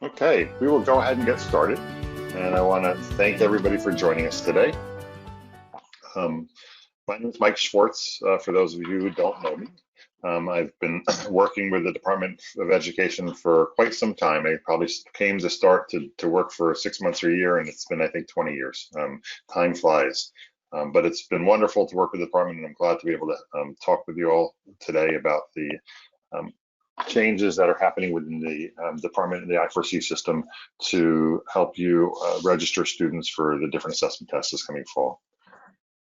Okay, we will go ahead and get started. And I want to thank everybody for joining us today. Um, my name is Mike Schwartz, for those of you who don't know me. I've been working with the Department of Education for quite some time. I probably came to start to work for 6 months or a year, and it's been, I think, 20 years. Time flies. But it's been wonderful to work with the department, and I'm glad to be able to talk with you all today about the um, changes that are happening within the department in the i4see system to help you register students for the different assessment tests this coming fall.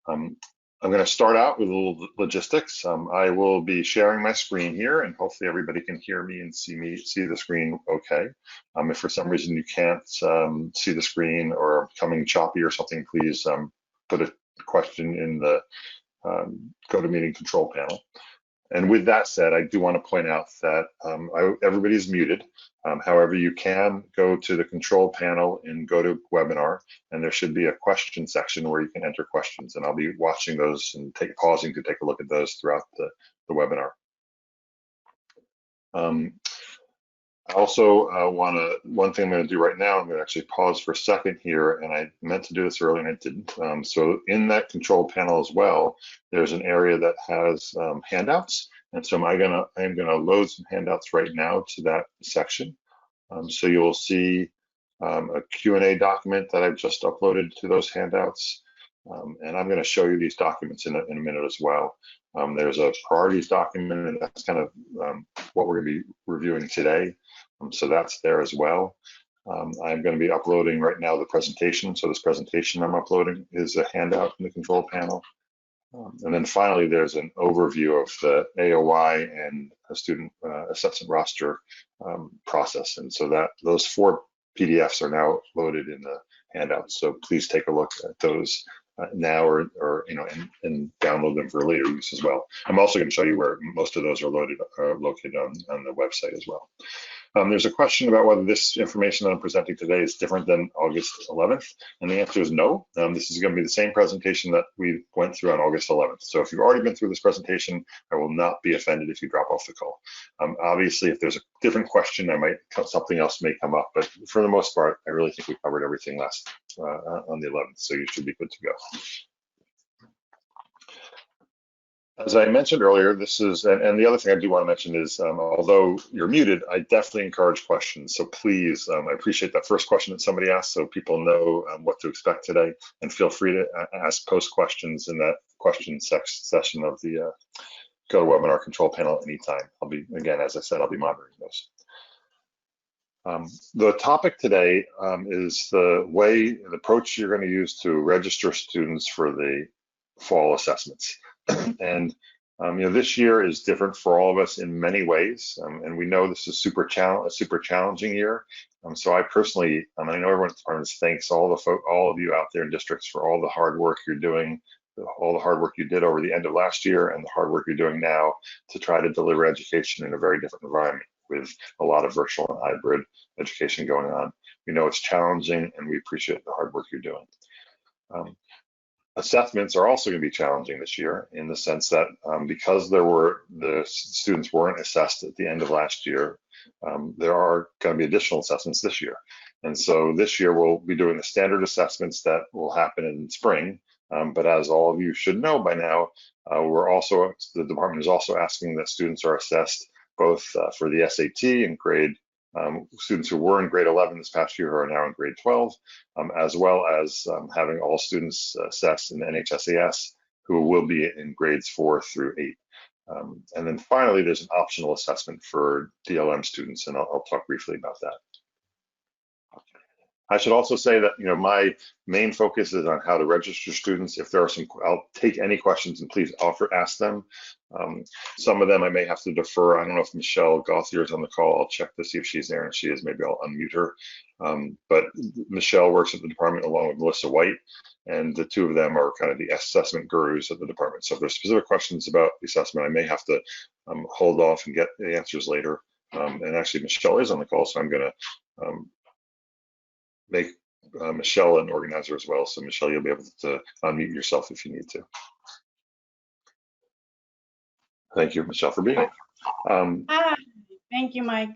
I'm going to start out with a little logistics. I will be sharing my screen here, and hopefully everybody can hear me and see the screen okay. If for some reason you can't see the screen or coming choppy or something, please put a question in the GoToMeeting control panel. And with that said, I do want to point out that everybody's muted. However, you can go to the control panel and go to webinar, and there should be a question section where you can enter questions. And I'll be watching those and pausing to take a look at those throughout the webinar. I also one thing I'm going to do right now, I'm going to actually pause for a second here, and I meant to do this earlier and I didn't. So in that control panel as well, there's an area that has handouts. And so I'm gonna load some handouts right now to that section. So you'll see a Q&A document that I've just uploaded to those handouts. And I'm going to show you these documents in a minute as well. There's a priorities document, and that's kind of what we're going to be reviewing today. So that's there as well. I'm going to be uploading right now the presentation. So this presentation I'm uploading is a handout in the control panel. And then finally, there's an overview of the AOI and student assessment roster process. And so those 4 PDFs are now loaded in the handouts. So please take a look at those now, or and download them for later use as well. I'm also going to show you where most of those are located on the website as well. There's a question about whether this information that I'm presenting today is different than August 11th, and the answer is no. This is going to be the same presentation that we went through on August 11th. So if you've already been through this presentation, I will not be offended if you drop off the call. Obviously, if there's a different question, something else may come up, but for the most part, I really think we covered everything last on the 11th, so you should be good to go. As I mentioned earlier, this is, and the other thing I do want to mention is, although you're muted, I definitely encourage questions. So please, I appreciate that first question that somebody asked, so people know what to expect today, and feel free to post questions in that question session of the GoToWebinar control panel anytime. Again, as I said, I'll be monitoring those. The topic today is the approach you're going to use to register students for the fall assessments. And this year is different for all of us in many ways, and we know this is a super challenging year. So I personally, I know everyone at the department thanks all of you out there in districts for all the hard work you're doing, all the hard work you did over the end of last year, and the hard work you're doing now to try to deliver education in a very different environment with a lot of virtual and hybrid education going on. We know it's challenging, and we appreciate the hard work you're doing. Assessments are also going to be challenging this year in the sense that because the students weren't assessed at the end of last year, there are going to be additional assessments this year. And so this year we'll be doing the standard assessments that will happen in spring. But as all of you should know by now, the department is also asking that students are assessed both for the SAT and grade students who were in grade 11 this past year who are now in grade 12, as well as having all students assessed in the NHSAS who will be in grades 4 through 8. And then finally, there's an optional assessment for DLM students, and I'll talk briefly about that. I should also say that my main focus is on how to register students. If there are I'll take any questions and please ask them. Some of them I may have to defer. I don't know if Michelle Gauthier is on the call. I'll check to see if she's there, and she is. Maybe I'll unmute her. But Michelle works at the department along with Melissa White, and the two of them are kind of the assessment gurus at the department. So if there's specific questions about the assessment, I may have to hold off and get the answers later. And actually, Michelle is on the call, so I'm going to make Michelle an organizer as well. So Michelle, you'll be able to unmute yourself if you need to. Thank you, Michelle, for being here. Hi, thank you, Mike.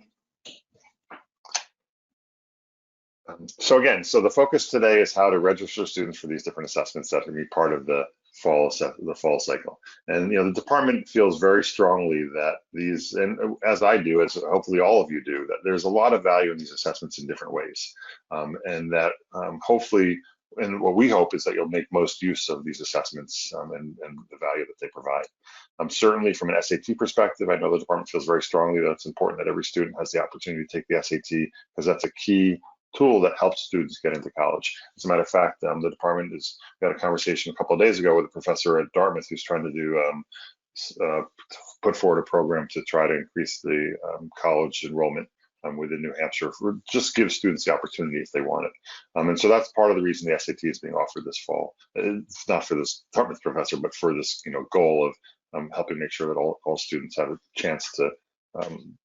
So again, so the focus today is how to register students for these different assessments that can be part of the fall cycle. And the department feels very strongly that these, and as I do, as hopefully all of you do, that there's a lot of value in these assessments in different ways, and that hopefully, and what we hope is that you'll make most use of these assessments and the value that they provide. Certainly from an SAT perspective, I know the department feels very strongly that it's important that every student has the opportunity to take the SAT, because that's a key tool that helps students get into college. As a matter of fact, the department got a conversation a couple of days ago with a professor at Dartmouth who's trying to do put forward a program to try to increase the college enrollment within New Hampshire, just give students the opportunity if they want it. And so that's part of the reason the SAT is being offered this fall. It's not for this Dartmouth professor, but for this goal of helping make sure that all students have a chance to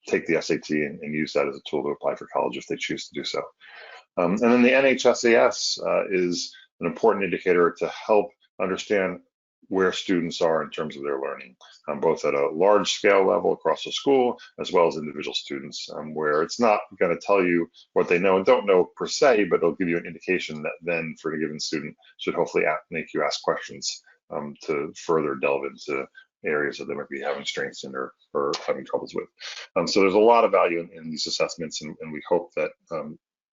take the SAT and use that as a tool to apply for college if they choose to do so. And then the NHSAS is an important indicator to help understand where students are in terms of their learning, both at a large scale level across the school, as well as individual students, where it's not going to tell you what they know and don't know per se, but it'll give you an indication that then for a given student should hopefully make you ask questions to further delve into areas that they might be having strengths in or having troubles with. So there's a lot of value in these assessments, and we hope that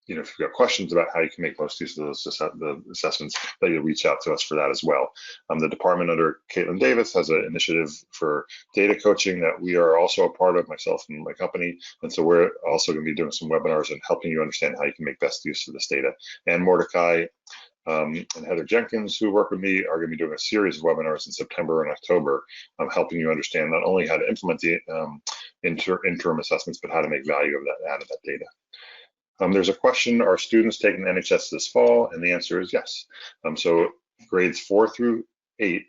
if you've got questions about how you can make most use of the assessments, that you'll reach out to us for that as well. The department under Caitlin Davis has an initiative for data coaching that we are also a part of, myself and my company, and so we're also going to be doing some webinars and helping you understand how you can make best use of this data. And Mordecai and Heather Jenkins, who work with me, are going to be doing a series of webinars in September and October, helping you understand not only how to implement the interim assessments, but how to make value of that out of that data. There's a question: are students taking the NHS this fall? And the answer is yes. So grades 4 through 8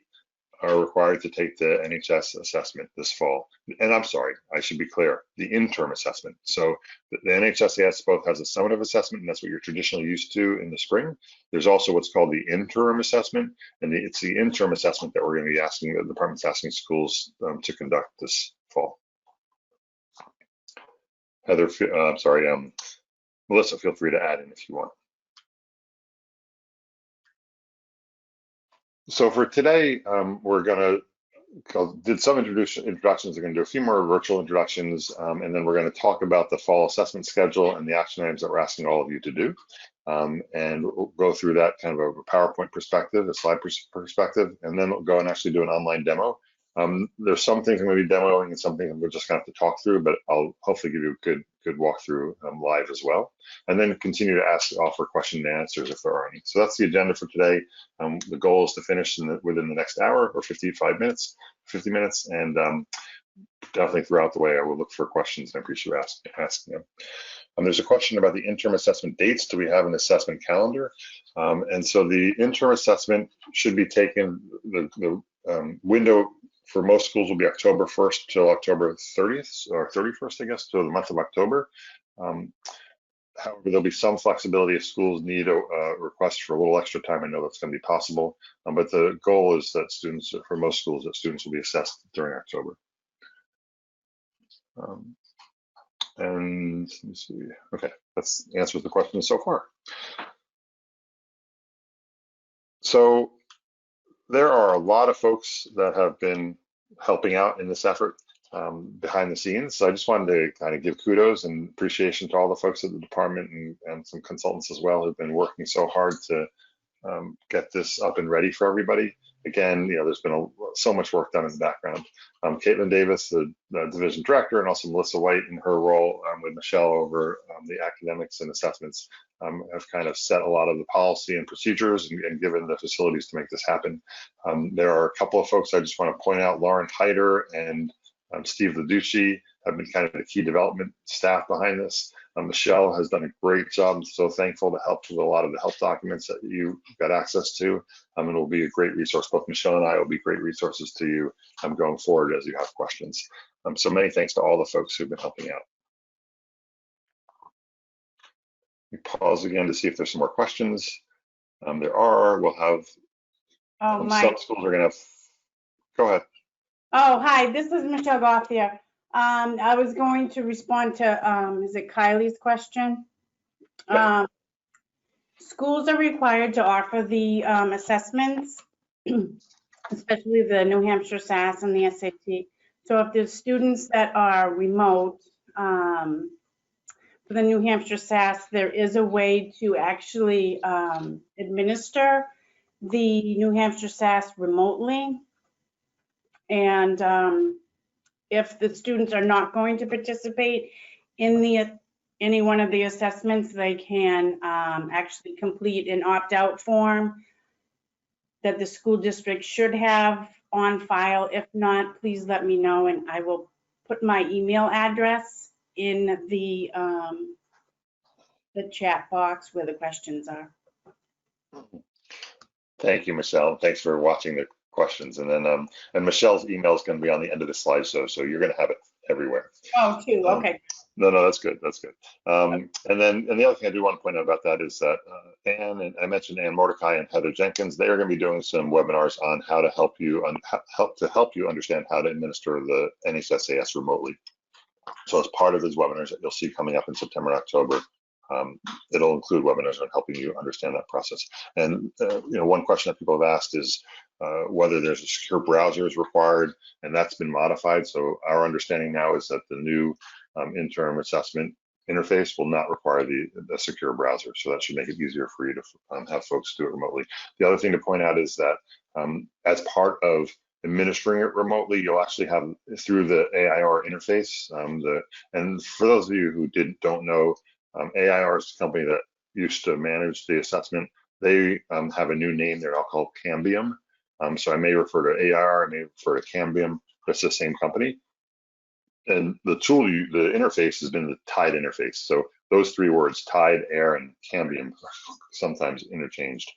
are required to take the NHS assessment this fall. And I'm sorry, I should be clear, the interim assessment. So the NHSAS both has a summative assessment, and that's what you're traditionally used to in the spring. There's also what's called the interim assessment, and it's the interim assessment that we're going to be asking, the department's asking schools to conduct this fall. Heather, I'm sorry, Melissa, feel free to add in if you want. So for today, we're going to did some introductions. We're going to do a few more virtual introductions, and then we're going to talk about the fall assessment schedule and the action items that we're asking all of you to do. And we'll go through that kind of a PowerPoint perspective, a slide perspective, and then we'll go and actually do an online demo. There's some things I'm going to be demoing and some things we're just going to have to talk through, but I'll hopefully give you a good walkthrough live as well, and then continue to offer question and answers if there are any. So that's the agenda for today. The goal is to finish within the next hour or 50 minutes, and definitely throughout the way I will look for questions, and I appreciate you asking them. There's a question about the interim assessment dates. Do we have an assessment calendar? And so the interim assessment should be taken, the window for most schools will be October 1st till October 30th or 31st, I guess, so the month of October. However, there'll be some flexibility if schools need a request for a little extra time. I know that's going to be possible, but the goal is that students, for most schools, that students will be assessed during October. And let me see. Okay, that answers the question so far. So there are a lot of folks that have been helping out in this effort behind the scenes. So I just wanted to kind of give kudos and appreciation to all the folks at the department and some consultants as well who've been working so hard to get this up and ready for everybody. Again, there's been so much work done in the background. Caitlin Davis, the division director, and also Melissa White in her role with Michelle over the academics and assessments have kind of set a lot of the policy and procedures and given the facilities to make this happen. There are a couple of folks I just want to point out. Lauren Hyder and Steve Laducci have been kind of the key development staff behind this. Michelle has done a great job. I'm so thankful to help with a lot of the help documents that you got access to. And it will be a great resource. Both Michelle and I will be great resources to you going forward as you have questions. So many thanks to all the folks who've been helping out. We pause again to see if there's some more questions. There are. We'll have some schools are going to have. Go ahead. Oh, hi, this is Michelle Gauthier. I was going to respond to, is it Kylie's question? Yeah. schools are required to offer the assessments, especially the New Hampshire SAS and the SAT. So if there's students that are remote, for the New Hampshire SAS, there is a way to actually administer the New Hampshire SAS remotely. And if the students are not going to participate in any one of the assessments, they can actually complete an opt-out form that the school district should have on file. If not, please let me know and I will put my email address in the chat box where the questions are. Thank you, Michelle. Thanks for watching the questions. And then, and Michelle's email is going to be on the end of the slideshow, so you're going to have it everywhere. Oh, too, okay. No, that's good. That's good. And the other thing I do want to point out about that is that Anne, and I mentioned Anne Mordecai and Heather Jenkins, they are going to be doing some webinars on how to help you understand how to administer the NHSAS remotely. So as part of those webinars that you'll see coming up in September and October, it'll include webinars on helping you understand that process. And one question that people have asked is whether there's a secure browser is required, and that's been modified. So our understanding now is that the new interim assessment interface will not require the secure browser. So that should make it easier for you to have folks do it remotely. The other thing to point out is that as part of administering it remotely, you'll actually have through the AIR interface. And for those of you who don't know, AIR is the company that used to manage the assessment. They have a new name they're now called Cambium. So I may refer to AIR, I may refer to Cambium, but it's the same company. And the tool, the interface has been the Tide interface. So those three words, Tide, AIR, and Cambium, are sometimes interchanged.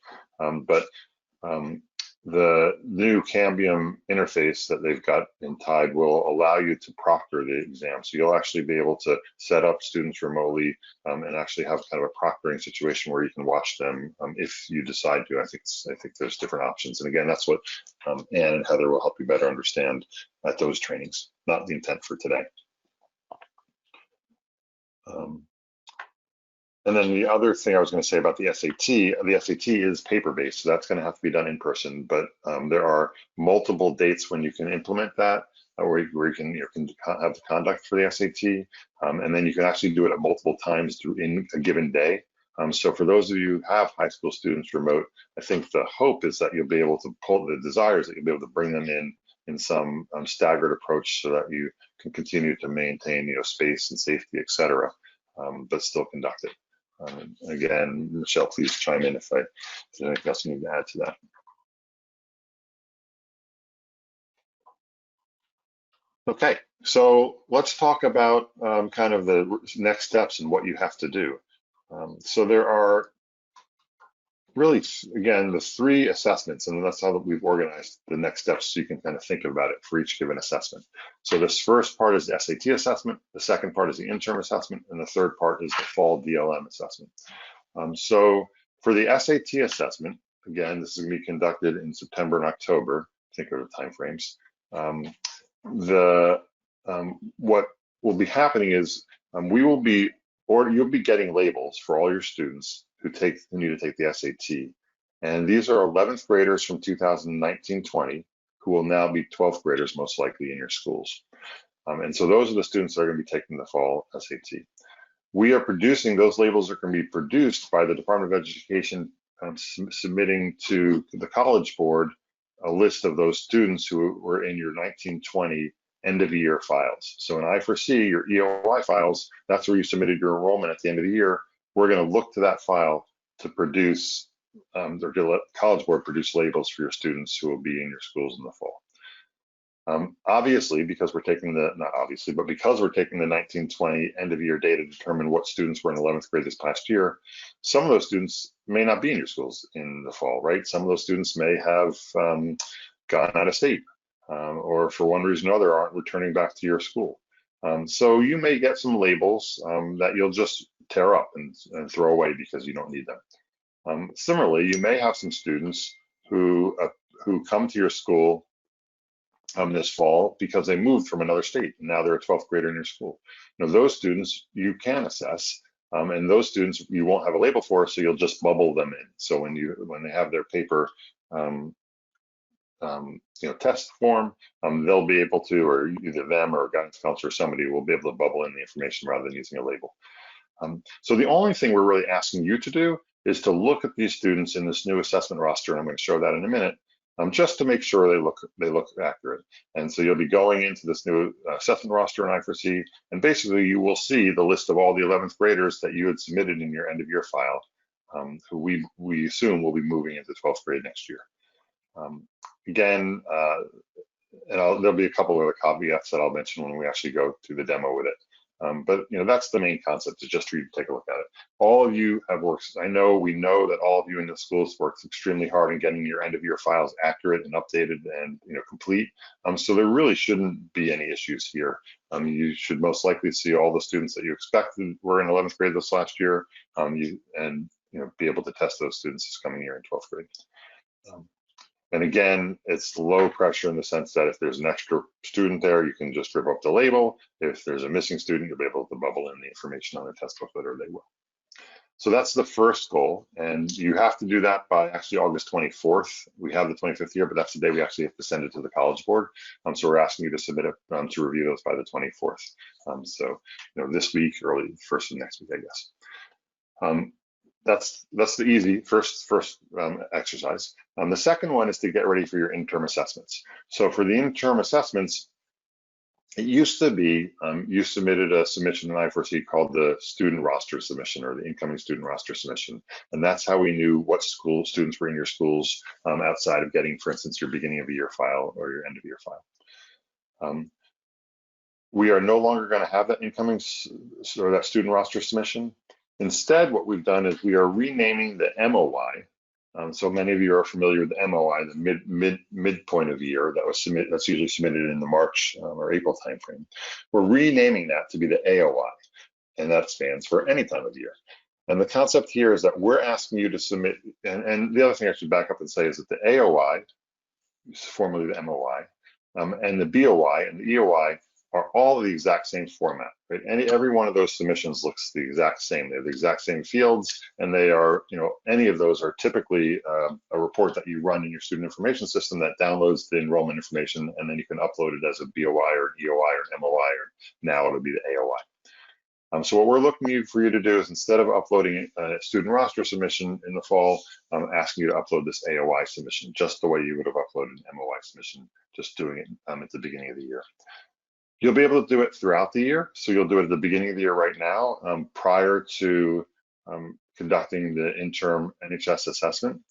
The new Cambium interface that they've got in Tide will allow you to proctor the exam. So you'll actually be able to set up students remotely and actually have kind of a proctoring situation where you can watch them if you decide to. I think there's different options. And again, that's what Anne and Heather will help you better understand at those trainings, not the intent for today. And then the other thing I was going to say about the SAT is paper-based, so that's going to have to be done in person. But there are multiple dates when you can implement that, where you can have the conduct for the SAT, and then you can actually do it at multiple times in a given day. So for those of you who have high school students remote, I think the hope is that you'll be able to you'll be able to bring them in some staggered approach so that you can continue to maintain space and safety, et cetera, but still conduct it. Again, Michelle, please chime in if there's anything else you need to add to that. Okay, so let's talk about kind of the next steps and what you have to do. So there are really, again, the three assessments, and that's how we've organized the next steps so you can kind of think about it for each given assessment. So this first part is the SAT assessment, the second part is the interim assessment, and the third part is the fall Dlm assessment. So for the SAT assessment, again, this is going to be conducted in September and October, think of the timeframes. What will be happening is you'll be getting labels for all your students who need to take the SAT. And these are 11th graders from 2019-20 who will now be 12th graders most likely in your schools. And so those are the students that are going to be taking the fall SAT. We are producing, those labels are going to be produced by the Department of Education submitting to the College Board a list of those students who were in your 19-20 end of year files. So in i4see, your EOI files, that's where you submitted your enrollment at the end of the year. We're going to look to that file to produce, or to let College Board produce labels for your students who will be in your schools in the fall. Obviously, because we're taking because we're taking the 19-20 end of year data to determine what students were in 11th grade this past year, some of those students may not be in your schools in the fall, right? Some of those students may have gone out of state or for one reason or another aren't returning back to your school. So you may get some labels that you'll just tear up and throw away because you don't need them. Similarly, you may have some students who come to your school this fall because they moved from another state and now they're a 12th grader in your school. Those students you can assess And those students you won't have a label for, so you'll just bubble them in. So when they have their paper test form, they'll be able to, or either them or a guidance counselor or somebody will be able to bubble in the information rather than using a label. So the only thing we're really asking you to do is to look at these students in this new assessment roster, and I'm going to show that in a minute, just to make sure they look accurate. And so you'll be going into this new assessment roster in i4see, and basically you will see the list of all the 11th graders that you had submitted in your end of year file, who we assume will be moving into 12th grade next year. Again, and there'll be a couple of other caveats that I'll mention when we actually go through the demo with it. But that's the main concept, is just for you to take a look at it. All of you have worked, we know that all of you in the schools worked extremely hard in getting your end of year files accurate and updated and complete. So there really shouldn't be any issues here. You should most likely see all the students that you expected were in 11th grade this last year, and be able to test those students this coming year in 12th grade. And again, it's low pressure in the sense that if there's an extra student there, you can just rip up the label. If there's a missing student, you'll be able to bubble in the information on their test booklet, or they will. So that's the first goal. And you have to do that by actually August 24th. We have the 25th here, but that's the day we actually have to send it to the College Board. So we're asking you to submit it to review those by the 24th. So this week, early first of next week, I guess. That's the easy first exercise. The second one is to get ready for your interim assessments. So for the interim assessments, it used to be you submitted a submission in i4see called the student roster submission, or the incoming student roster submission. And that's how we knew what school students were in your schools outside of getting, for instance, your beginning of the year file or your end of year file. We are no longer going to have that incoming or that student roster submission. Instead, what we've done is we are renaming the MOI. So many of you are familiar with the MOI, the midpoint of the year that's usually submitted in the March or April timeframe. We're renaming that to be the AOI, and that stands for any time of the year. And the concept here is that we're asking you to submit, and the other thing I should back up and say is that the AOI, formerly the MOI, and the BOI and the EOI are all the exact same format, right? Every one of those submissions looks the exact same. They have the exact same fields, and they are, any of those are typically a report that you run in your student information system that downloads the enrollment information, and then you can upload it as a BOI or EOI or MOI, or now it'll be the AOI. So what we're looking for you to do is, instead of uploading a student roster submission in the fall, I'm asking you to upload this AOI submission, just the way you would have uploaded an MOI submission, just doing it at the beginning of the year. You'll be able to do it throughout the year. So you'll do it at the beginning of the year right now, prior to conducting the interim NHS assessment.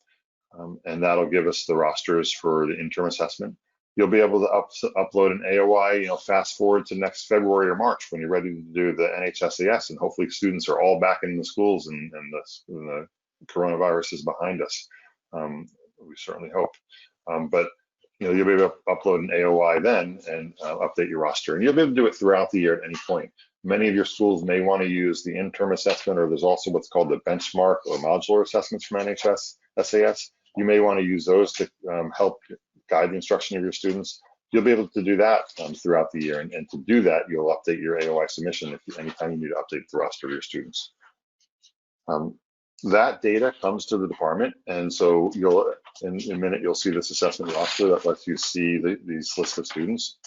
And that'll give us the rosters for the interim assessment. You'll be able to upload an AOI, fast forward to next February or March when you're ready to do the NHSAS, and hopefully students are all back in the schools and the coronavirus is behind us. We certainly hope. But you'll be able to upload an AOI then and update your roster. And you'll be able to do it throughout the year at any point. Many of your schools may want to use the interim assessment, or there's also what's called the benchmark or modular assessments from NHS SAS. You may want to use those to help guide the instruction of your students. You'll be able to do that throughout the year. And to do that, you'll update your AOI submission anytime you need to update the roster of your students. That data comes to the department, and so in a minute you'll see this assessment roster that lets you see these lists of students.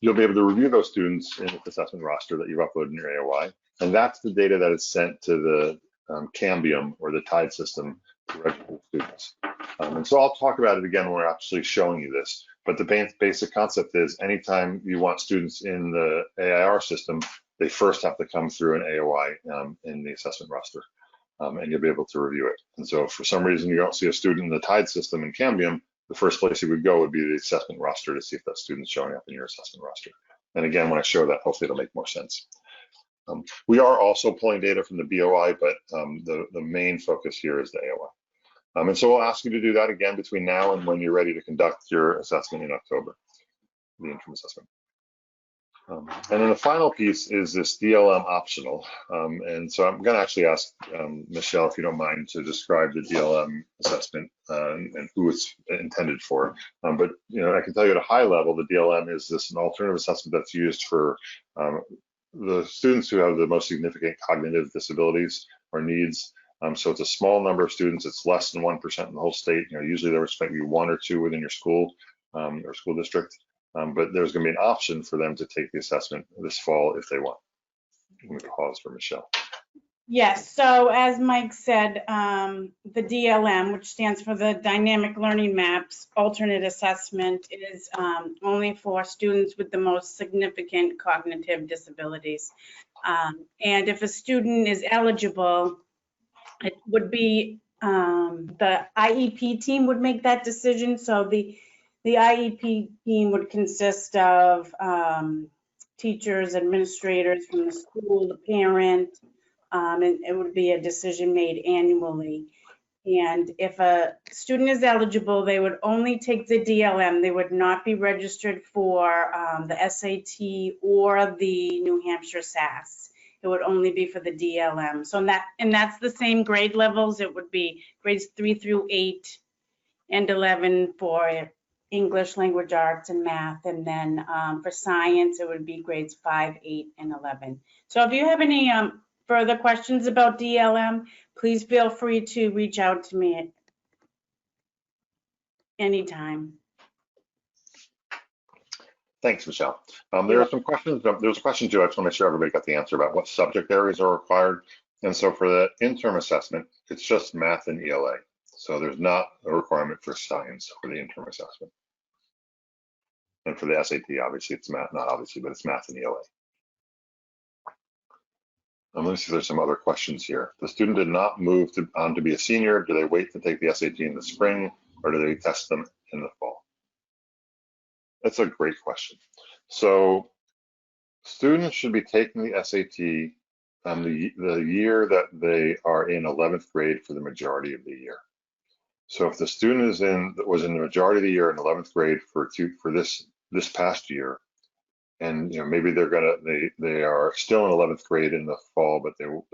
You'll be able to review those students in the assessment roster that you've uploaded in your AOI, and that's the data that is sent to the Cambium or the TIDE system to register students. And so I'll talk about it again when we're actually showing you this, but the basic concept is anytime you want students in the AIR system, they first have to come through an AOI in the assessment roster, and you'll be able to review it. And so if for some reason you don't see a student in the TIDE system in Cambium, the first place you would go would be the assessment roster to see if that student's showing up in your assessment roster. And again, when I show that, hopefully it'll make more sense. We are also pulling data from the BOI, but the main focus here is the AOI. And so we'll ask you to do that again between now and when you're ready to conduct your assessment in October, the interim assessment. And then the final piece is this DLM optional. And so I'm going to actually ask Michelle, if you don't mind, to describe the DLM assessment and who it's intended for. But I can tell you at a high level, the DLM is an alternative assessment that's used for the students who have the most significant cognitive disabilities or needs. So it's a small number of students. It's less than 1% in the whole state. Usually there was maybe 1 or 2 within your school or school district, but there's going to be an option for them to take the assessment this fall if they want. Let me pause for Michelle. Yes, so as Mike said, the DLM, which stands for the Dynamic Learning Maps Alternate Assessment, is only for students with the most significant cognitive disabilities. And if a student is eligible, it would be the IEP team would make that decision. So the IEP team would consist of teachers, administrators from the school, the parent, and it would be a decision made annually. And if a student is eligible, they would only take the DLM. They would not be registered for the SAT or the New Hampshire SAS. It would only be for the DLM. So that's the same grade levels. It would be grades 3 through 8 and 11 for English, language arts, and math. And then for science, it would be grades 5, 8, and 11. So if you have any further questions about DLM, please feel free to reach out to me at any time. Thanks, Michelle. There are some questions. There's a question too. I just want to make sure everybody got the answer about what subject areas are required. And so for the interim assessment, it's just math and ELA. So there's not a requirement for science for the interim assessment. And for the SAT, obviously it's math, not obviously, but it's math and ELA. Let me see if there's some other questions here. The student did not move on to be a senior. Do they wait to take the SAT in the spring, or do they test them in the fall? That's a great question. So students should be taking the SAT the year that they are in 11th grade for the majority of the year. So if the student was in the majority of the year in 11th grade for this past year, and maybe they are still in 11th grade in the fall, but they will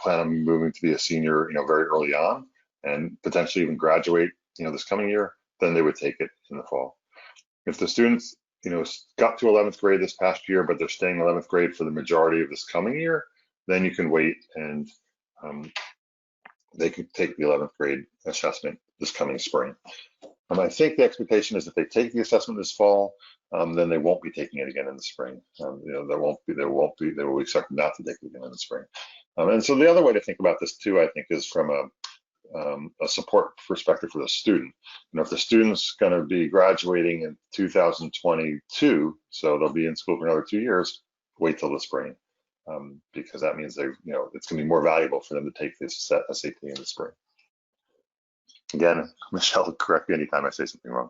plan on moving to be a senior very early on and potentially even graduate this coming year, then they would take it in the fall. If the students got to 11th grade this past year, but they're staying 11th grade for the majority of this coming year, then you can wait and they could take the 11th grade assessment this coming spring. I think the expectation is if they take the assessment this fall, then they won't be taking it again in the spring. They will expect not to take it again in the spring. And so the other way to think about this too, I think, is from a support perspective for the student. If the student's going to be graduating in 2022, so they'll be in school for another 2 years, wait till the spring, because that means it's going to be more valuable for them to take this SAT in the spring. Again, Michelle, correct me anytime I say something wrong.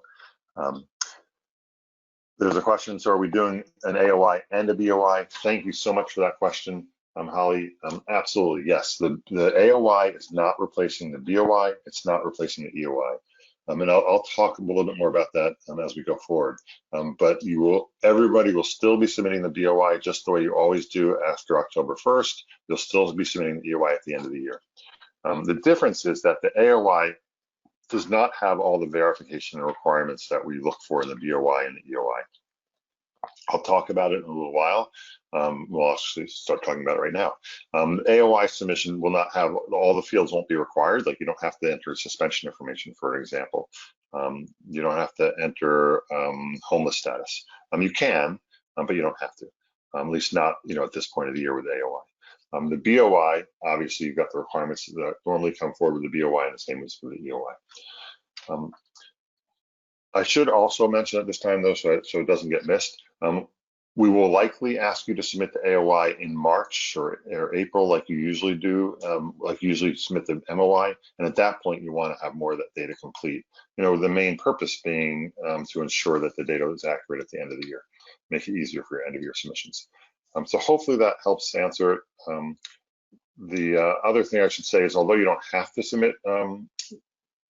There's a question, so are we doing an AOI and a BOI? Thank you so much for that question, Holly. Absolutely, yes. The AOI is not replacing the BOI. It's not replacing the EOI. And I'll talk a little bit more about that as we go forward. But everybody will still be submitting the BOI just the way you always do after October 1st. You'll still be submitting the EOI at the end of the year. The difference is that the AOI does not have all the verification requirements that we look for in the BOI and the EOI. I'll talk about it in a little while. We'll actually start talking about it right now. AOI submission will not have, all the fields won't be required. Like you don't have to enter suspension information, for example. You don't have to enter homeless status. You can, but you don't have to, at least not at this point of the year with AOI. The BOI, obviously, you've got the requirements that normally come forward with the BOI, and the same as for the EOI. I should also mention at this time, though, so it doesn't get missed, we will likely ask you to submit the AOI in March or April, like you usually do, like you usually submit the MOI, and at that point, you want to have more of that data complete. The main purpose being to ensure that the data is accurate at the end of the year, make it easier for your end of year submissions. So hopefully that helps answer it. The other thing I should say is, although you don't have to submit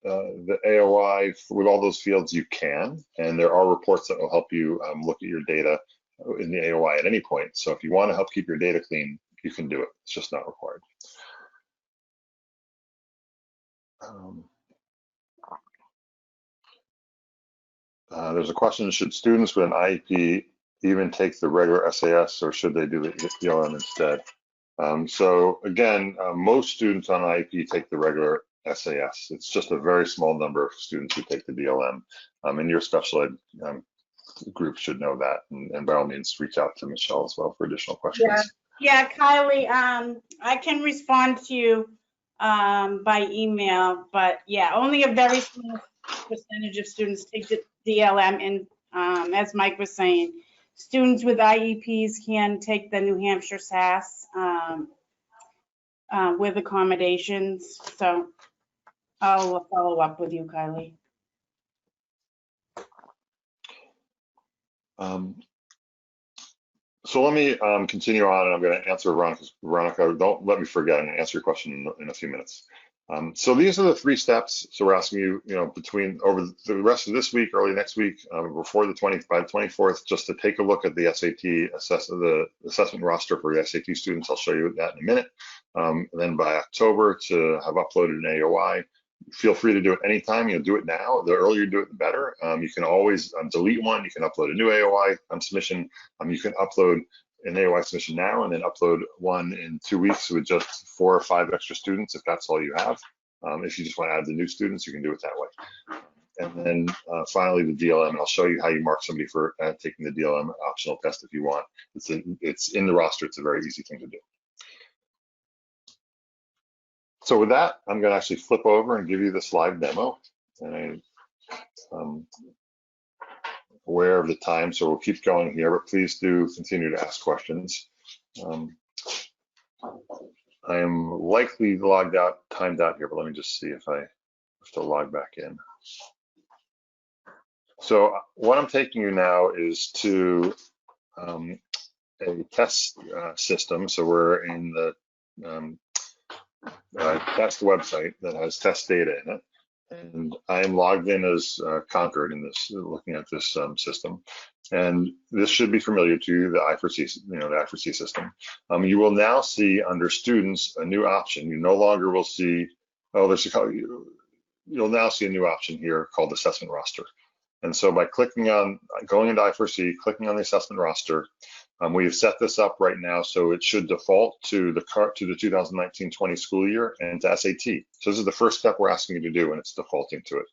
the AOI with all those fields, you can, and there are reports that will help you look at your data in the AOI at any point. So if you want to help keep your data clean, you can do it. It's just not required. There's a question, should students with an IEP even take the regular SAS, or should they do the DLM instead? So again, most students on IEP take the regular SAS. It's just a very small number of students who take the DLM, and your special ed group should know that. And by all means, reach out to Michelle as well for additional questions. Yeah, Kylie, I can respond to you by email, but yeah, only a very small percentage of students take the DLM, and as Mike was saying, students with IEPs can take the New Hampshire SAS with accommodations. So I'll follow up with you, Kylie. So let me continue on, and I'm going to answer Veronica. Don't let me forget. I'm going to answer your question in a few minutes. So these are the 3 steps. So we're asking you, between over the rest of this week, early next week, before the 20th, by the 24th, just to take a look at the SAT the assessment roster for the SAT students. I'll show you that in a minute. And then by October to have uploaded an AOI. Feel free to do it anytime. Do it now. The earlier you do it, the better. You can always delete one. You can upload a new AOI submission. You can upload an AOI submission now and then upload one in 2 weeks with just 4 or 5 extra students, if that's all you have. If you just want to add the new students, you can do it that way. And then finally, the DLM, and I'll show you how you mark somebody for taking the DLM optional test if you want. It's in the roster. It's a very easy thing to do. So with that, I'm going to actually flip over and give you this live demo. And I'm aware of the time, so we'll keep going here, but please do continue to ask questions. I am likely logged out, timed out here, but let me just see if I have to log back in. So what I'm taking you now is to a test system. So we're in the test website that has test data in it. And I am logged in as Concord in this, looking at this system. And this should be familiar to you, the i4see, the i4see system. You will now see under students a new option. You no longer will see, you'll now see a new option here called assessment roster. And so by going into i4see, clicking on the assessment roster, we've set this up right now so it should default to the 2019-20 school year and to SAT. So this is the first step we're asking you to do, and it's defaulting to it.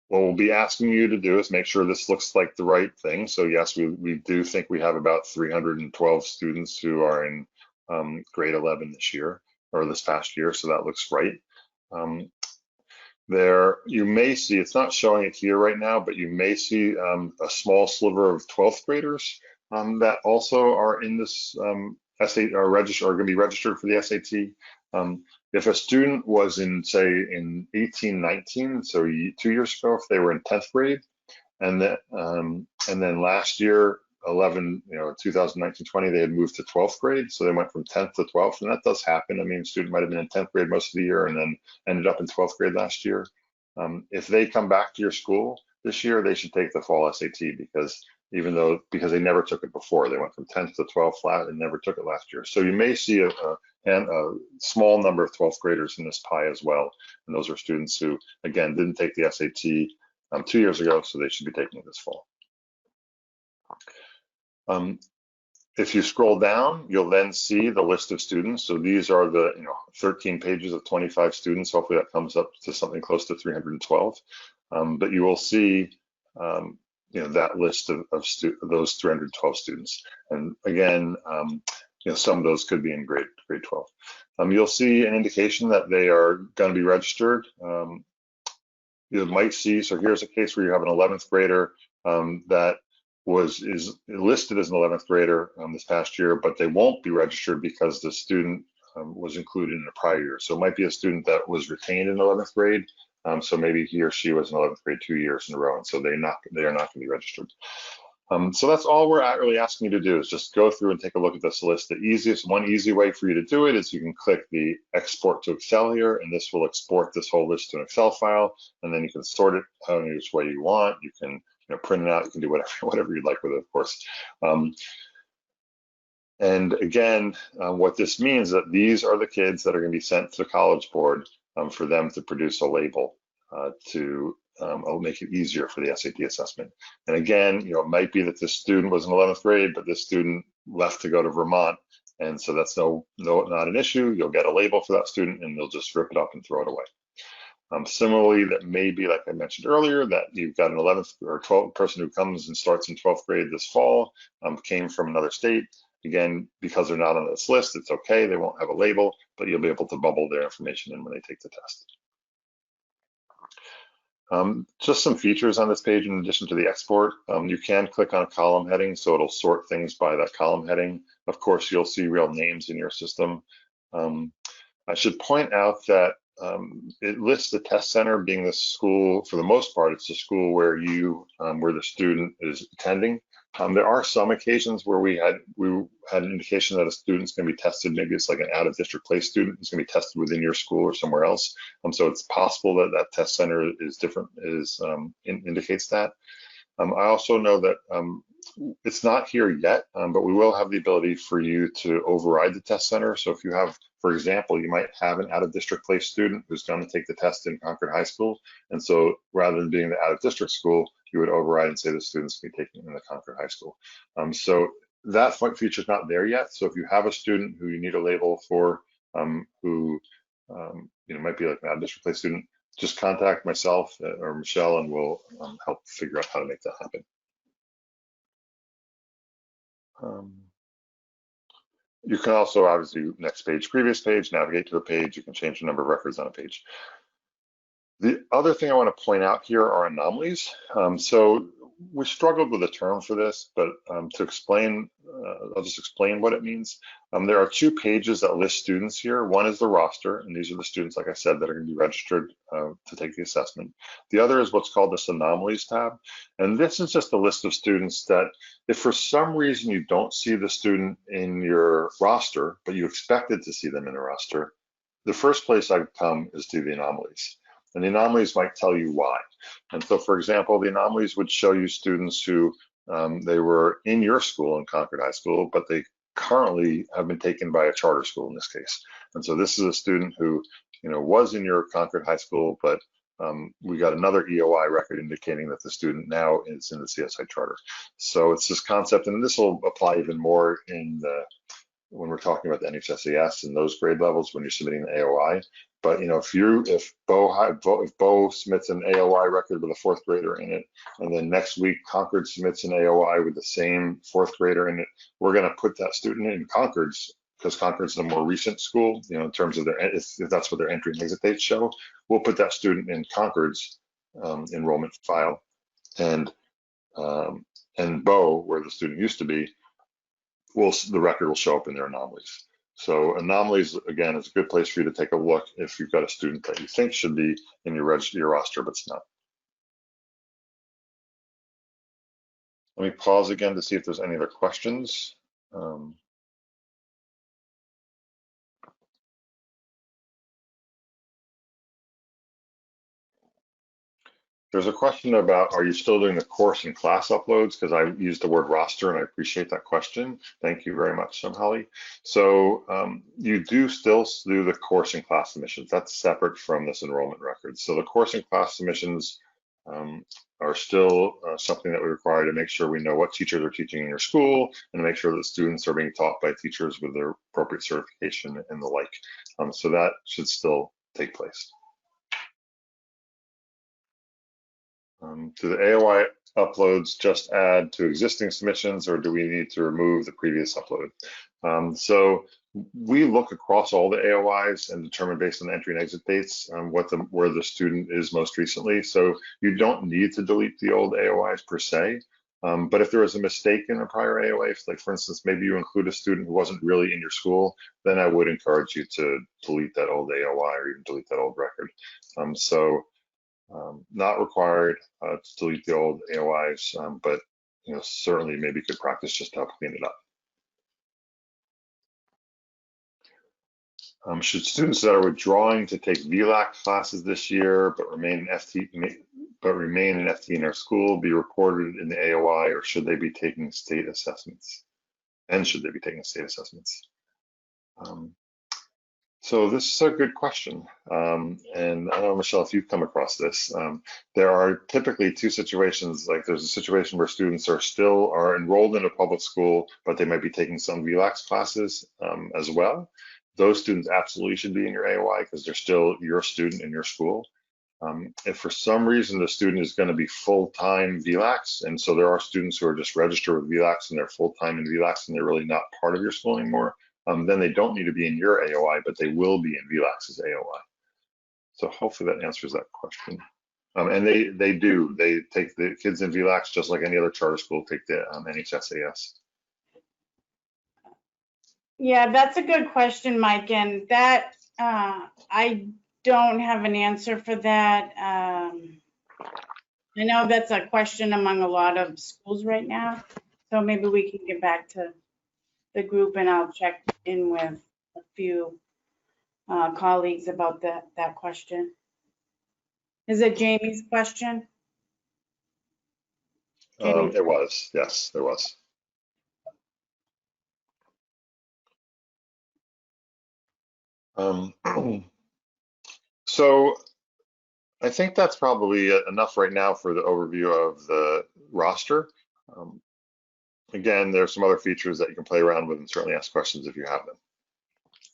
What we'll be asking you to do is make sure this looks like the right thing. So yes, we do think we have about 312 students who are in grade 11 this year, or this past year, so that looks right. There, you may see, it's not showing it here right now, but you may see a small sliver of 12th graders that also are in this SAT, are going to be registered for the SAT. If a student was in, say, in 18-19, so 2 years ago, if they were in 10th grade, and then last year, 2019-20, they had moved to 12th grade, so they went from 10th to 12th, and that does happen. I mean, a student might have been in 10th grade most of the year and then ended up in 12th grade last year. If they come back to your school this year, they should take the fall SAT because they never took it before. They went from 10th to 12th flat and never took it last year. So you may see a small number of 12th graders in this pie as well, and those are students who, again, didn't take the SAT 2 years ago, so they should be taking it this fall. If you scroll down, you'll then see the list of students. So these are the 13 pages of 25 students. Hopefully that comes up to something close to 312. But you will see that list of those 312 students. And again, some of those could be in grade 12. You'll see an indication that they are going to be registered. You might see, so here's a case where you have an 11th grader that is listed as an 11th grader this past year, but they won't be registered because the student was included in a prior year. So it might be a student that was retained in 11th grade. So maybe he or she was in 11th grade 2 years in a row, and so they are not going to be registered. So that's all we're really asking you to do is just go through and take a look at this list. One easy way for you to do it is you can click the export to Excel here, and this will export this whole list to an Excel file, and then you can sort it any way you want. You can print it out. You can do whatever you'd like with it, of course. And again, what this means is that these are the kids that are going to be sent to the College Board for them to produce a label to it'll make it easier for the SAT assessment. And again, it might be that this student was in 11th grade, but this student left to go to Vermont. And so that's not an issue. You'll get a label for that student and they'll just rip it up and throw it away. Similarly, that may be, like I mentioned earlier, that you've got an 11th or 12th person who comes and starts in 12th grade this fall, came from another state. Again, because they're not on this list, it's okay. They won't have a label, but you'll be able to bubble their information in when they take the test. Just some features on this page in addition to the export. You can click on a column heading, so it'll sort things by that column heading. Of course, you'll see real names in your system. I should point out that it lists the test center being the school. For the most part, it's the school where where the student is attending. There are some occasions where we had an indication that a student's going to be tested. Maybe it's like an out-of-district place student who's going to be tested within your school or somewhere else. So it's possible that that test center is different, indicates that. I also know that it's not here yet, but we will have the ability for you to override the test center. So if you have, for example, you might have an out-of-district place student who's going to take the test in Concord High School. And so rather than being the out-of-district school, you would override and say the student's going to be taking it in the Concord High School. So that feature is not there yet. So if you have a student who you need a label for, who might be like an out-of-district place student, just contact myself or Michelle and we'll help figure out how to make that happen. You can also obviously next page, previous page, navigate to a page. You can change the number of records on a page. The other thing I want to point out here are anomalies. So we struggled with a term for this, but to explain, I'll just explain what it means. There are 2 pages that list students here. One is the roster, and these are the students, like I said, that are going to be registered to take the assessment. The other is what's called this anomalies tab. And this is just a list of students that if for some reason you don't see the student in your roster, but you expected to see them in the roster, the first place I'd come is to the anomalies. And the anomalies might tell you why. And so, for example, the anomalies would show you students who they were in your school in Concord High School, but they currently have been taken by a charter school in this case. And so this is a student who was in your Concord High School, but we got another EOI record indicating that the student now is in the CSI charter. So it's this concept, and this will apply even more when we're talking about the NHSAS and those grade levels when you're submitting the AOI. But if Bo submits an AOI record with a 4th grader in it, and then next week Concord submits an AOI with the same 4th grader in it, we're going to put that student in Concord's, because Concord's the more recent school, in terms of if that's what their entry and exit dates show. We'll put that student in Concord's enrollment file, and Bo, where the student used to be, the record will show up in their anomalies. So anomalies, again, is a good place for you to take a look if you've got a student that you think should be in your roster, but it's not. Let me pause again to see if there's any other questions. There's a question about, are you still doing the course and class uploads? Because I used the word roster and I appreciate that question. Thank you very much, Holly. So you do still do the course and class submissions. That's separate from this enrollment record. So the course and class submissions are still something that we require to make sure we know what teachers are teaching in your school and to make sure that students are being taught by teachers with their appropriate certification and the like. So that should still take place. Do the AOI uploads just add to existing submissions, or do we need to remove the previous upload? So we look across all the AOIs and determine based on the entry and exit dates where the student is most recently. So you don't need to delete the old AOIs per se, but if there was a mistake in a prior AOI, like for instance, maybe you include a student who wasn't really in your school, then I would encourage you to delete that old AOI or even delete that old record. Not required to delete the old AOIs, but certainly maybe good practice just to help clean it up. Should students that are withdrawing to take VLAC classes this year but remain in FT in their school be reported in the AOI, or should they be taking state assessments? And should they be taking state assessments? So this is a good question. And I don't know, Michelle, if you've come across this. There are typically two situations, like there's a situation where students are enrolled in a public school, but they might be taking some VLAX classes as well. Those students absolutely should be in your AOI because they're still your student in your school. If for some reason the student is going to be full-time VLAX, and so there are students who are just registered with VLAX and they're full-time in VLAX and they're really not part of your school anymore, then they don't need to be in your AOI, but they will be in VLAX's AOI. So hopefully that answers that question. And they do. They take the kids in VLAX just like any other charter school take the NHSAS. Yeah, that's a good question, Mike, and that I don't have an answer for that. I know that's a question among a lot of schools right now, so maybe we can get back to the group and I'll check in with a few colleagues about that question. Is it Jamie's question? Jamie? It was, yes, there was. So I think that's probably enough right now for the overview of the roster. Again, there's some other features that you can play around with and certainly ask questions if you have them.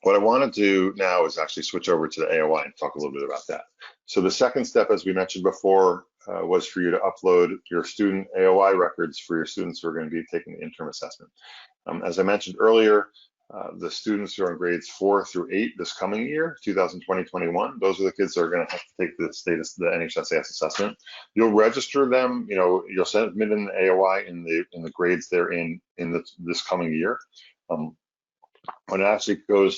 What I want to do now is actually switch over to the AOI and talk a little bit about that. So the second step, as we mentioned before, was for you to upload your student AOI records for your students who are going to be taking the interim assessment. As I mentioned earlier, the students who are in grades 4 through 8 this coming year, 2020-21, those are the kids that are going to have to take the NHSAS assessment. You'll register them, you'll submit in the AOI in the grades they're in this coming year. When you actually go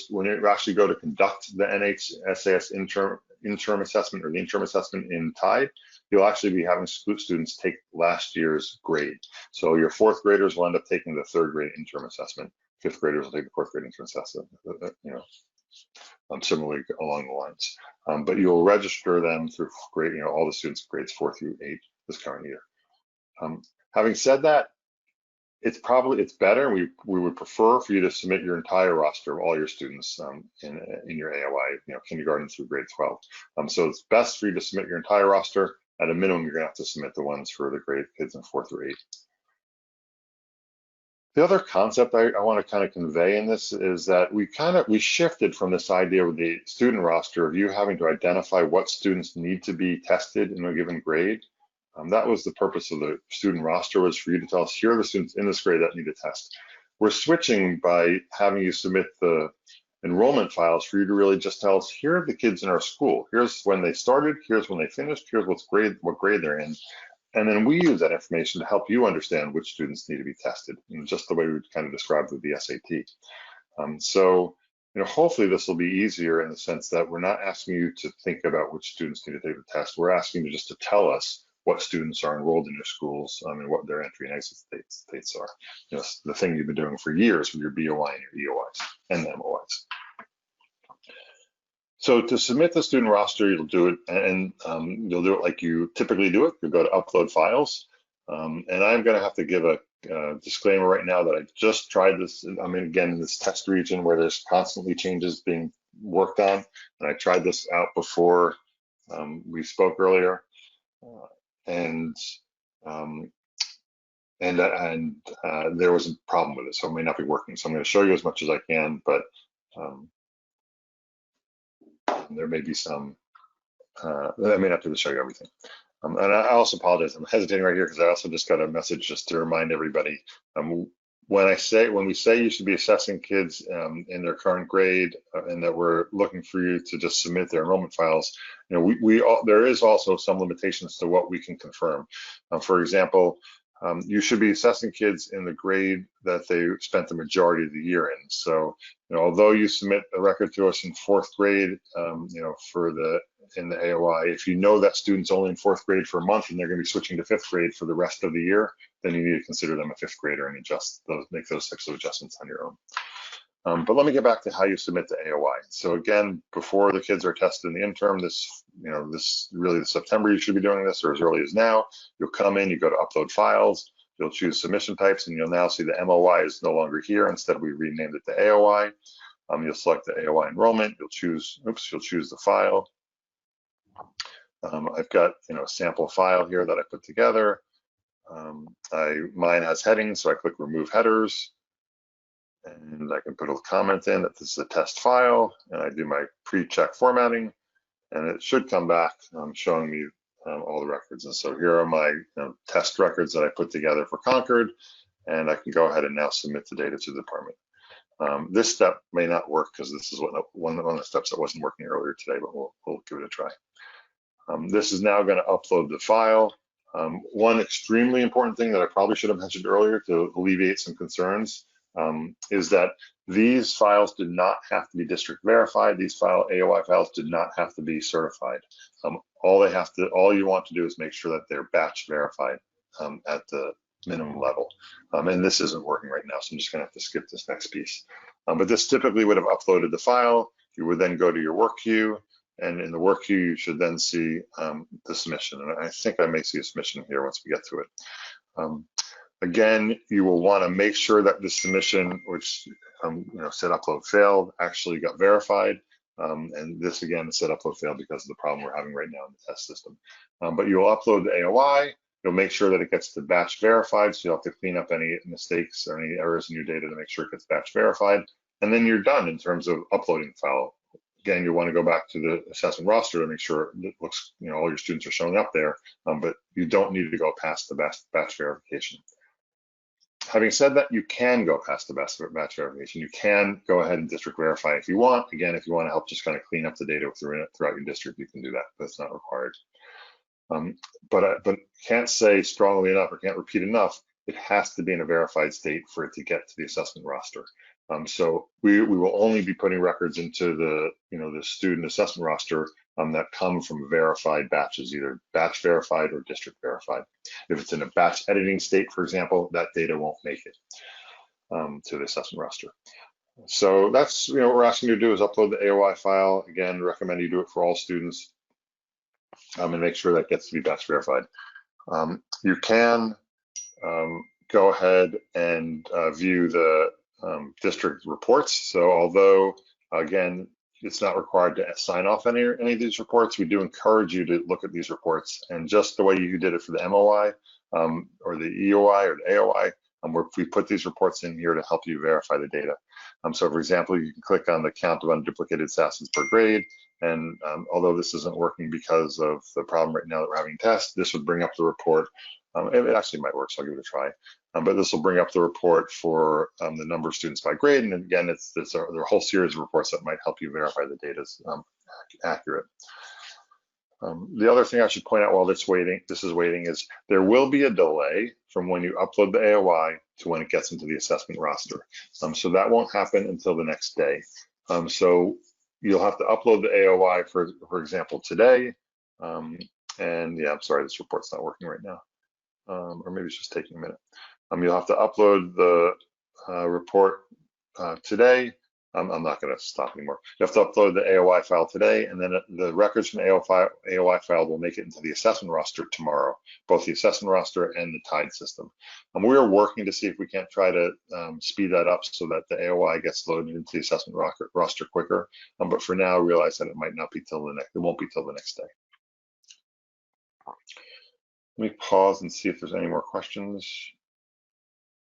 to conduct the NHSAS interim assessment or the interim assessment in TIDE, you'll actually be having students take last year's grade. So your fourth graders will end up taking the third grade interim assessment. Fifth graders will take the fourth grade interim assessment, similarly along the lines. But you'll register them through grade, all the students grades 4 through 8 this current year. Having said that, it's better. We would prefer for you to submit your entire roster of all your students in your AOI, kindergarten through grade 12. So it's best for you to submit your entire roster. At a minimum, you're gonna have to submit the ones for the grade kids in 4 through 8. The other concept I want to kind of convey in this is that we shifted from this idea with the student roster of you having to identify what students need to be tested in a given grade. That was the purpose of the student roster, was for you to tell us, here are the students in this grade that need a test. We're switching by having you submit the enrollment files for you to really just tell us, here are the kids in our school. Here's when they started, here's when they finished, here's what grade they're in. And then we use that information to help you understand which students need to be tested, just the way we kind of described with the SAT. So hopefully this will be easier in the sense that we're not asking you to think about which students need to take the test. We're asking you just to tell us what students are enrolled in your schools and what their entry and exit states are. The thing you've been doing for years with your BOI and your EOIs and the MOIs. So to submit the student roster, you'll do it, and you'll do it like you typically do it. You'll go to upload files. And I'm going to have to give a disclaimer right now that I just tried this. I'm again in this test region where there's constantly changes being worked on. And I tried this out before we spoke earlier. And there was a problem with it, so it may not be working. So I'm going to show you as much as I can, but there may be some, I may not be able to show you everything. And I also apologize, I'm hesitating right here because I also just got a message just to remind everybody, when we say you should be assessing kids in their current grade and that we're looking for you to just submit their enrollment files, there is also some limitations to what we can confirm. For example, you should be assessing kids in the grade that they spent the majority of the year in. So, although you submit a record to us in fourth grade, in the AOI, if you know that student's only in fourth grade for a month and they're going to be switching to fifth grade for the rest of the year, then you need to consider them a fifth grader and make those types of adjustments on your own. But let me get back to how you submit the AOI. So again, before the kids are tested in the interim, this September, you should be doing this, or as early as now. You'll come in, you go to upload files, you'll choose submission types, and you'll now see the MOI is no longer here. Instead, we renamed it to AOI. You'll select the Aoi Enrollment. You'll choose the file. I've got a sample file here that I put together. Mine has headings, so I click Remove Headers, and I can put a comment in that this is a test file, and I do my pre-check formatting, and it should come back showing me all the records. And so here are my test records that I put together for Concord, and I can go ahead and now submit the data to the department. This step may not work because this is one of the steps that wasn't working earlier today, but we'll give it a try. This is now going to upload the file. One extremely important thing that I probably should have mentioned earlier to alleviate some concerns is that these files did not have to be district verified. These AOI files did not have to be certified. All you want to do is make sure that they're batch verified at the minimum level. And this isn't working right now, so I'm just going to have to skip this next piece. But this typically would have uploaded the file. You would then go to your work queue, and in the work queue, you should then see the submission. And I think I may see a submission here once we get to it. Again, you will want to make sure that the submission, which said upload failed, actually got verified. And this again said upload failed because of the problem we're having right now in the test system. But you'll upload the AOI. You'll make sure that it gets to batch verified, so you'll have to clean up any mistakes or any errors in your data to make sure it gets batch verified. And then you're done in terms of uploading the file. Again, you want to go back to the assessment roster to make sure it looks, all your students are showing up there, but you don't need to go past the batch verification. Having said that, you can go past the batch verification. You can go ahead and district verify if you want. Again, if you want to help just kind of clean up the data throughout your district, you can do that, but it's not required. But can't say strongly enough or can't repeat enough, it has to be in a verified state for it to get to the assessment roster. So we will only be putting records into the student assessment roster that come from verified batches, either batch verified or district verified. If it's in a batch editing state, for example, that data won't make it to the assessment roster. So that's what we're asking you to do is upload the AOI file. Again, recommend you do it for all students and make sure that gets to be batch verified. You can go ahead and view the district reports. So although, again, it's not required to sign off any of these reports, we do encourage you to look at these reports. And just the way you did it for the MOI or the EOI or the AOI, we put these reports in here to help you verify the data. So for example, you can click on the count of unduplicated assassins per grade. And although this isn't working because of the problem right now that we're having tests, this would bring up the report. It actually might work, so I'll give it a try. But this will bring up the report for the number of students by grade. And again, there are a whole series of reports that might help you verify the data is accurate. The other thing I should point out while this is waiting is there will be a delay from when you upload the AOI to when it gets into the assessment roster. So that won't happen until the next day. So you'll have to upload the AOI, for example, today. And yeah, I'm sorry, this report's not working right now. Or maybe it's just taking a minute. You'll have to upload the report today. I'm not going to stop anymore. You have to upload the AOI file today, and then the records from the AOI file will make it into the assessment roster tomorrow, both the assessment roster and the TIDE system. We are working to see if we can't try to speed that up so that the AOI gets loaded into the assessment roster quicker. But for now, realize that it might not be till the next. It won't be till the next day. Let me pause and see if there's any more questions.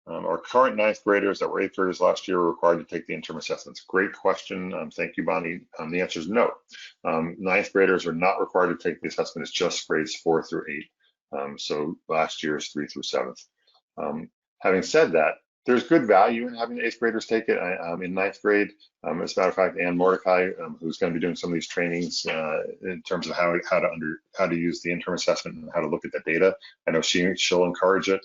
Our current 9th graders that were 8th graders last year were required to take the interim assessments. Great question. Thank you, Bonnie. The answer is no. 9th graders are not required to take the assessment. It's just grades 4 through 8. So last year's 3 through 7th. Having said that, there's good value in having the 8th graders take it. In 9th grade, as a matter of fact, Ann Mordecai, who's going to be doing some of these trainings in terms of how to use the interim assessment and how to look at the data. I know she'll encourage it.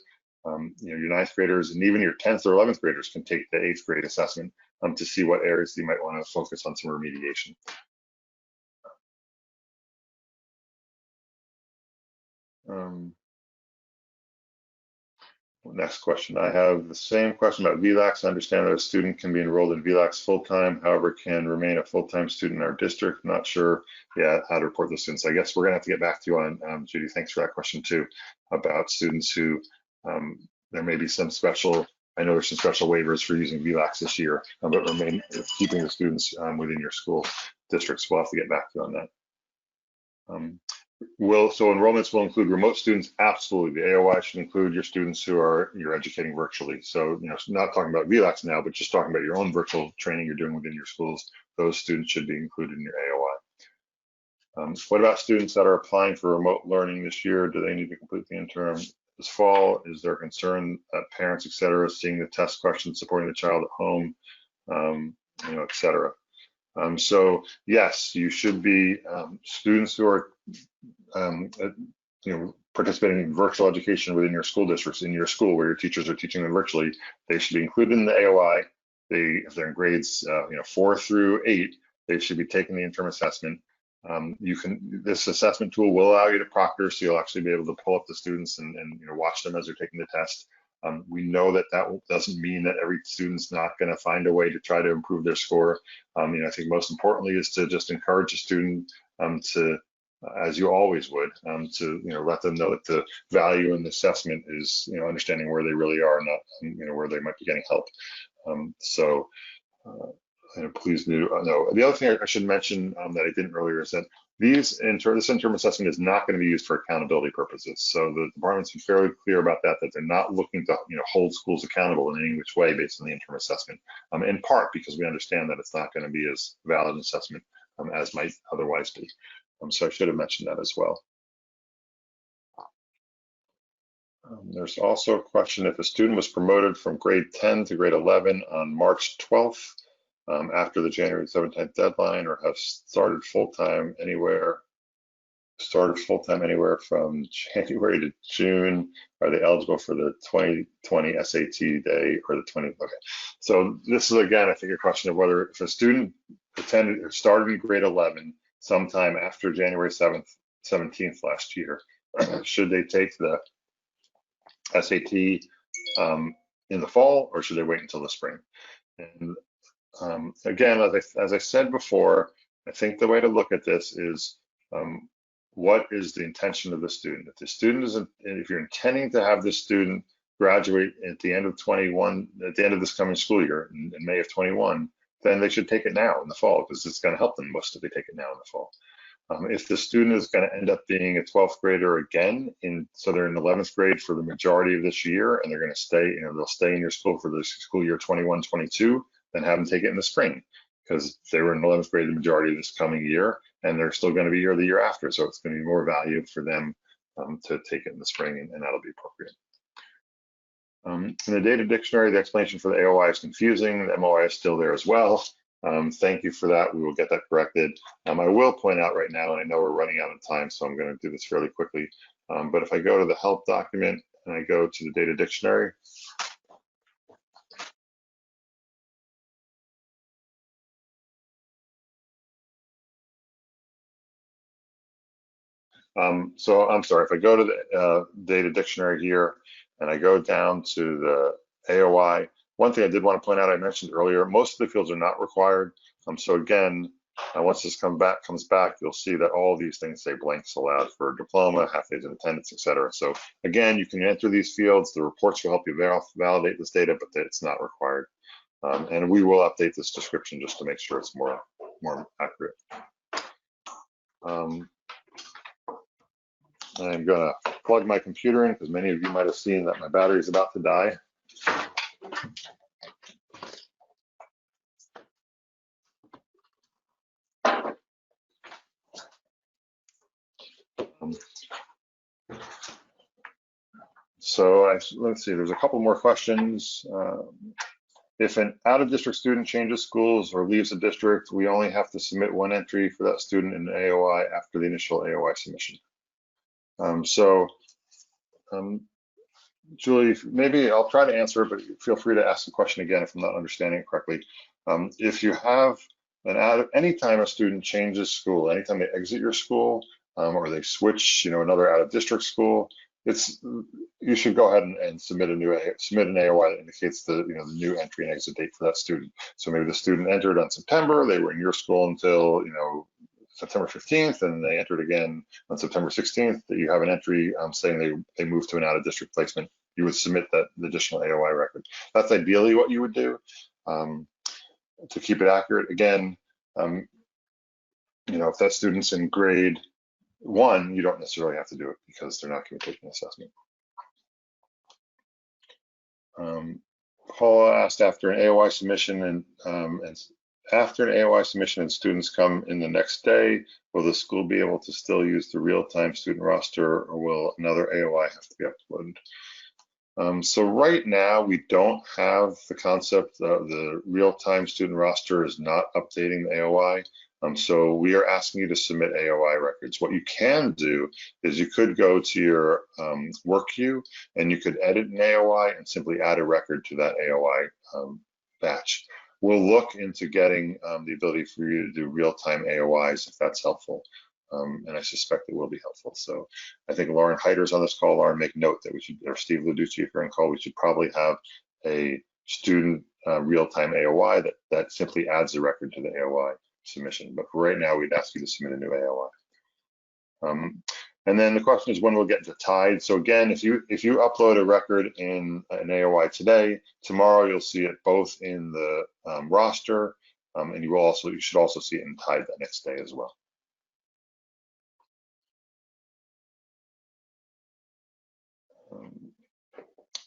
Your 9th graders and even your 10th or 11th graders can take the 8th grade assessment to see what areas you might want to focus on some remediation. Next question. I have the same question about VLAX. I understand that a student can be enrolled in VLAX full-time, however, can remain a full-time student in our district. Not sure how to report those students. I guess we're going to have to get back to you on, Judy, thanks for that question too, about students who there may be some special I know there's some special waivers for using VLAX this year, but remain keeping the students within your school districts. We'll have to get back to you on that. So enrollments will include remote students? Absolutely. The AOI should include your students who you're educating virtually. So, not talking about VLAX now, but just talking about your own virtual training you're doing within your schools. Those students should be included in your AOI. What about students that are applying for remote learning this year? Do they need to complete the interim this fall? Is there concern that parents, et cetera, seeing the test questions, supporting the child at home, et cetera? So yes, you should be students who are participating in virtual education within your school districts, in your school where your teachers are teaching them virtually. They should be included in the AOI. If they're in grades 4 through 8, they should be taking the interim assessment. This assessment tool will allow you to proctor, so you'll actually be able to pull up the students and watch them as they're taking the test. We know that doesn't mean that every student's not going to find a way to try to improve their score. I think most importantly is to just encourage a student to, as you always would, to let them know that the value in the assessment is understanding where they really are, not where they might be getting help. Please know. The other thing I should mention that I didn't earlier is that this interim assessment is not going to be used for accountability purposes. So the department's been fairly clear about that they're not looking to hold schools accountable in any which way based on the interim assessment, in part because we understand that it's not going to be as valid an assessment as might otherwise be. So I should have mentioned that as well. There's also a question: if a student was promoted from grade 10 to grade 11 on March 12th, after the January 17th deadline, or have started full-time anywhere from January to June, are they eligible for the 2020 SAT day or the 20? Okay, so this is again, I think, a question of whether if a student attended or started in grade 11 sometime after January 17th last year, should they take the SAT in the fall, or should they wait until the spring? And again, as I said before, I think the way to look at this is what is the intention of the student? If the student isn't, if you're intending to have this student graduate at the end of 21, at the end of this coming school year, in May of 21, then they should take it now in the fall, because it's going to help them most if they take it now in the fall. If the student is going to end up being a 12th grader again, so they're in 11th grade for the majority of this year, and they're going to stay, they'll stay in your school for the school year 21-22, then have them take it in the spring, because they were in 11th grade the majority of this coming year, and they're still going to be here the year after. So it's going to be more value for them to take it in the spring, and that'll be appropriate. In the data dictionary, the explanation for the AOI is confusing. The MOI is still there as well. Thank you for that. We will get that corrected. I will point out right now, and I know we're running out of time, so I'm going to do this fairly quickly. But if I go to the help document and I go to the data dictionary, so I'm sorry, if I go to the data dictionary here and I go down to the AOI, one thing I did want to point out, I mentioned earlier, most of the fields are not required. So again, once this comes back, you'll see that all these things say blanks allowed for diploma, half days in attendance, etc. So again, you can enter these fields. The reports will help you validate this data, but it's not required. And we will update this description just to make sure it's more accurate. I'm going to plug my computer in because many of you might have seen that my battery is about to die. So let's see, there's a couple more questions. If an out-of-district student changes schools or leaves a district, we only have to submit one entry for that student in the AOI after the initial AOI submission. Julie, maybe I'll try to answer it, but feel free to ask the question again if I'm not understanding it correctly. If you have anytime a student changes school, anytime they exit your school or they switch, another out-of-district school, you should go ahead and submit an AOI that indicates the new entry and exit date for that student. So maybe the student entered on September, they were in your school until September 15th, and they entered again on September 16th, that you have an entry saying they moved to an out-of-district placement you would submit that additional AOI record. That's ideally what you would do to keep it accurate. Again, if that student's in grade 1, you don't necessarily have to do it because they're not going to take an assessment. Paul asked, after an AOI submission and students come in the next day, will the school be able to still use the real-time student roster, or will another AOI have to be uploaded? So right now, we don't have the concept of the real-time student roster is not updating the AOI. So we are asking you to submit AOI records. What you can do is you could go to your work queue and you could edit an AOI and simply add a record to that AOI batch. We'll look into getting the ability for you to do real-time AOIs if that's helpful. And I suspect it will be helpful. So I think Lauren Heider's on this call. Lauren, make note that we should, or Steve Luducci, if you're on call, we should probably have a student real-time AOI that simply adds a record to the AOI submission. But for right now, we'd ask you to submit a new AOI. And then the question is when we'll get to tied. So again, if you upload a record in an AOI today, tomorrow you'll see it both in the roster, and you should also see it in tied that next day as well.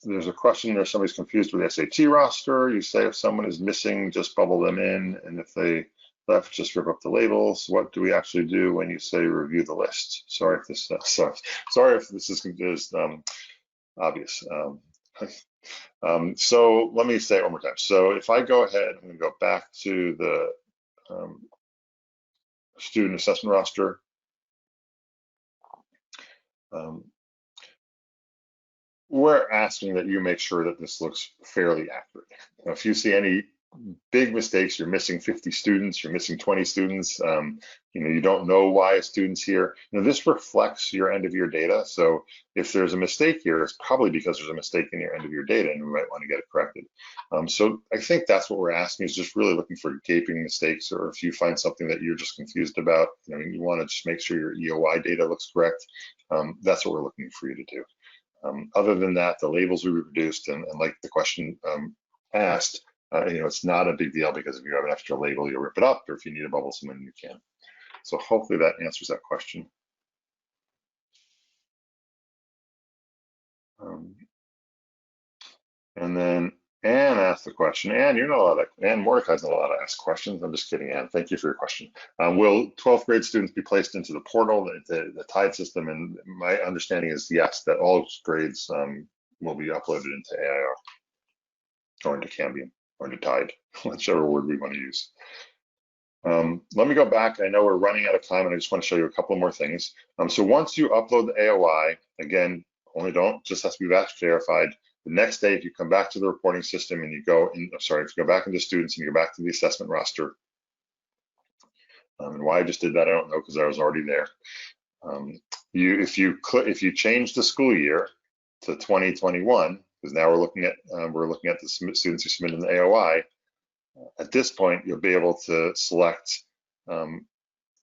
There's a question there, somebody's confused with the SAT roster. You say if someone is missing, just bubble them in, and if they left, just rip up the labels. What do we actually do when you say review the list? Sorry if this sorry if this is confused, obvious. So let me say it one more time. So if I go ahead, I'm going to go back to the student assessment roster. We're asking that you make sure that this looks fairly accurate. Now, if you see any big mistakes, you're missing 50 students, you're missing 20 students, you don't know why a student's here. This reflects your end of year data. So if there's a mistake here, it's probably because there's a mistake in your end of year data and we might want to get it corrected. So I think that's what we're asking, is just really looking for gaping mistakes, or if you find something that you're just confused about, you want to just make sure your EOI data looks correct. That's what we're looking for you to do. Other than that, the labels we reproduced, and like the question asked, it's not a big deal, because if you have an extra label, you'll rip it up, or if you need to bubble someone, you can. So hopefully that answers that question. And then Anne asked the question. Anne, you're not allowed to, Anne Mordecai's not allowed to ask questions. I'm just kidding, Anne. Thank you for your question. Will 12th grade students be placed into the portal, the TIDE system? And my understanding is yes, that all grades will be uploaded into AIR, or into Cambium, or into TIDE, whichever word we want to use. Let me go back. I know we're running out of time, and I just want to show you a couple more things. So once you upload the AOI, again, just has to be batch verified. The next day, if you come back to the reporting system and you go in, if you go back into students and you go back to the assessment roster, and why I just did that, I don't know, because I was already there. If you change the school year to 2021, because now we're looking at the students who submitted the AOI. At this point, you'll be able to select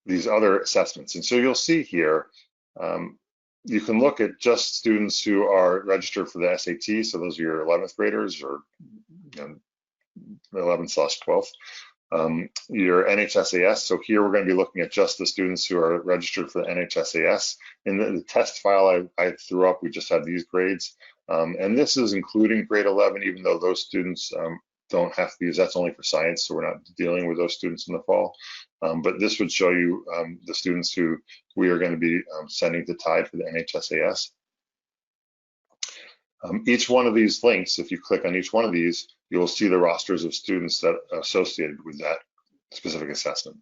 these other assessments, and so you'll see here. You can look at just students who are registered for the SAT, so those are your 11th graders, or 11/12th. Your NHSAS, so here we're going to be looking at just the students who are registered for the NHSAS. In the test file I threw up, we just had these grades, and this is including grade 11, even though those students don't have to be used. That's only for science, so we're not dealing with those students in the fall. But this would show you the students who we are going to be sending to TIDE for the NHSAS. Each one of these links, if you click on each one of these, you'll see the rosters of students that are associated with that specific assessment.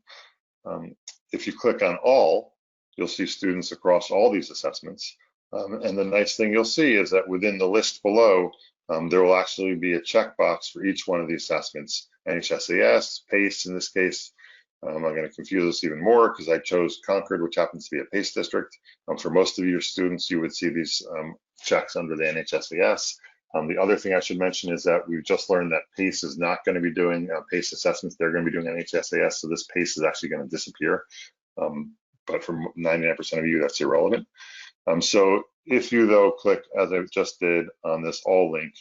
If you click on all, you'll see students across all these assessments. And the nice thing you'll see is that within the list below, there will actually be a checkbox for each one of the assessments. NHSAS, PACE in this case. I'm going to confuse this even more because I chose Concord, which happens to be a PACE district. For most of your students, you would see these checks under the NHSAS. The other thing I should mention is that we've just learned that PACE is not going to be doing PACE assessments. They're going to be doing NHSAS, so this PACE is actually going to disappear. But for 99% of you, that's irrelevant. So If you though click, as I just did on this all link,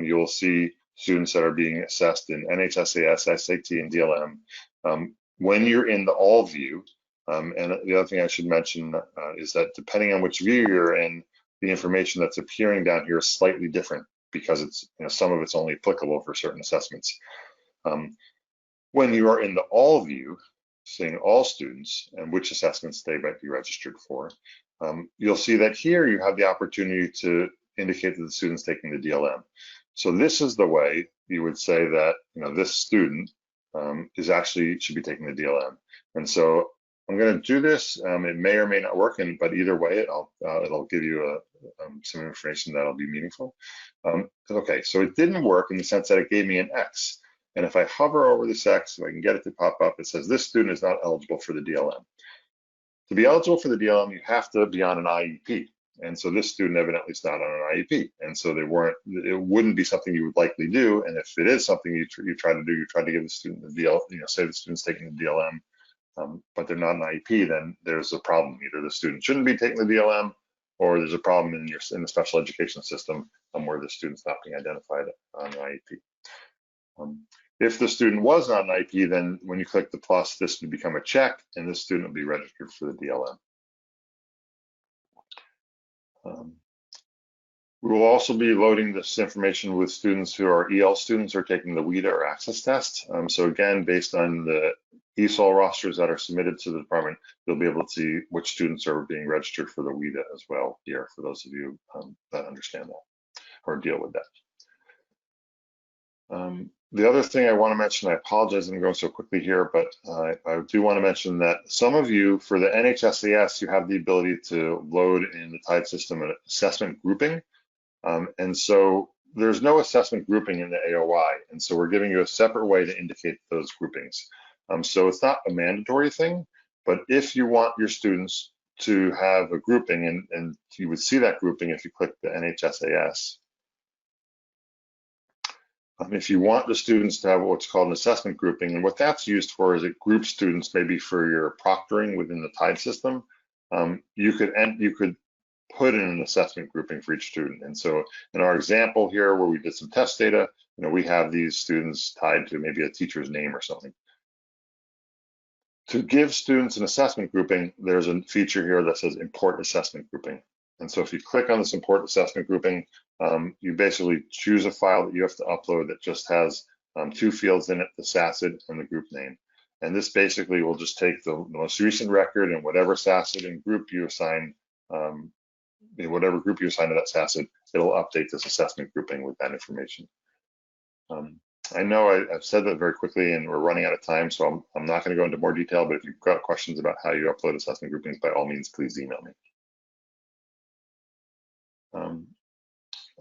you will see students that are being assessed in NHSAS, SAT, and DLM. When you're in the all view, and the other thing I should mention is that depending on which view you're in, the information that's appearing down here is slightly different because it's, some of it's only applicable for certain assessments. When you are in the all view, seeing all students and which assessments they might be registered for, you'll see that here you have the opportunity to indicate that the student's taking the DLM. So this is the way you would say that this student should be taking the DLM. And so I'm going to do this. It may or may not work, but either way, it'll give you some information that'll be meaningful. Okay, so it didn't work in the sense that it gave me an X. And if I hover over this X, if I can get it to pop up, it says this student is not eligible for the DLM. To be eligible for the DLM, you have to be on an IEP. And so this student evidently is not on an IEP. And so it wouldn't be something you would likely do. And if it is something you try to do, you try to give the student the DLM, say the student's taking the DLM, but they're not an IEP, then there's a problem. Either the student shouldn't be taking the DLM, or there's a problem in the special education system where the student's not being identified on an IEP. If the student was on an IEP, then when you click the plus, this would become a check, and this student will be registered for the DLM. We will also be loading this information with students who are EL students who are taking the WIDA or access test. So again, based on the ESOL rosters that are submitted to the department, you'll be able to see which students are being registered for the WIDA as well here, for those of you that understand that or deal with that. The other thing I want to mention, I apologize I'm going so quickly here, but I do want to mention that some of you, for the NHSAS, you have the ability to load in the TIDE system an assessment grouping. And so there's no assessment grouping in the AOI. And so we're giving you a separate way to indicate those groupings. So it's not a mandatory thing, but if you want your students to have a grouping, and you would see that grouping if you click the NHSAS. If you want the students to have what's called an assessment grouping, and what that's used for is it groups students maybe for your proctoring within the TIDE system. You could put in an assessment grouping for each student. And so in our example here, where we did some test data, we have these students tied to maybe a teacher's name or something. To give students an assessment grouping, there's a feature here that says import assessment grouping. And so if you click on this import assessment grouping, you basically choose a file that you have to upload that just has 2 fields in it, the SACID and the group name. And this basically will just take the most recent record and whatever SACID and group you assign, whatever group you assign to that SACID, it'll update this assessment grouping with that information. I know I've said that very quickly and we're running out of time, so I'm not going to go into more detail, but if you've got questions about how you upload assessment groupings, by all means, please email me.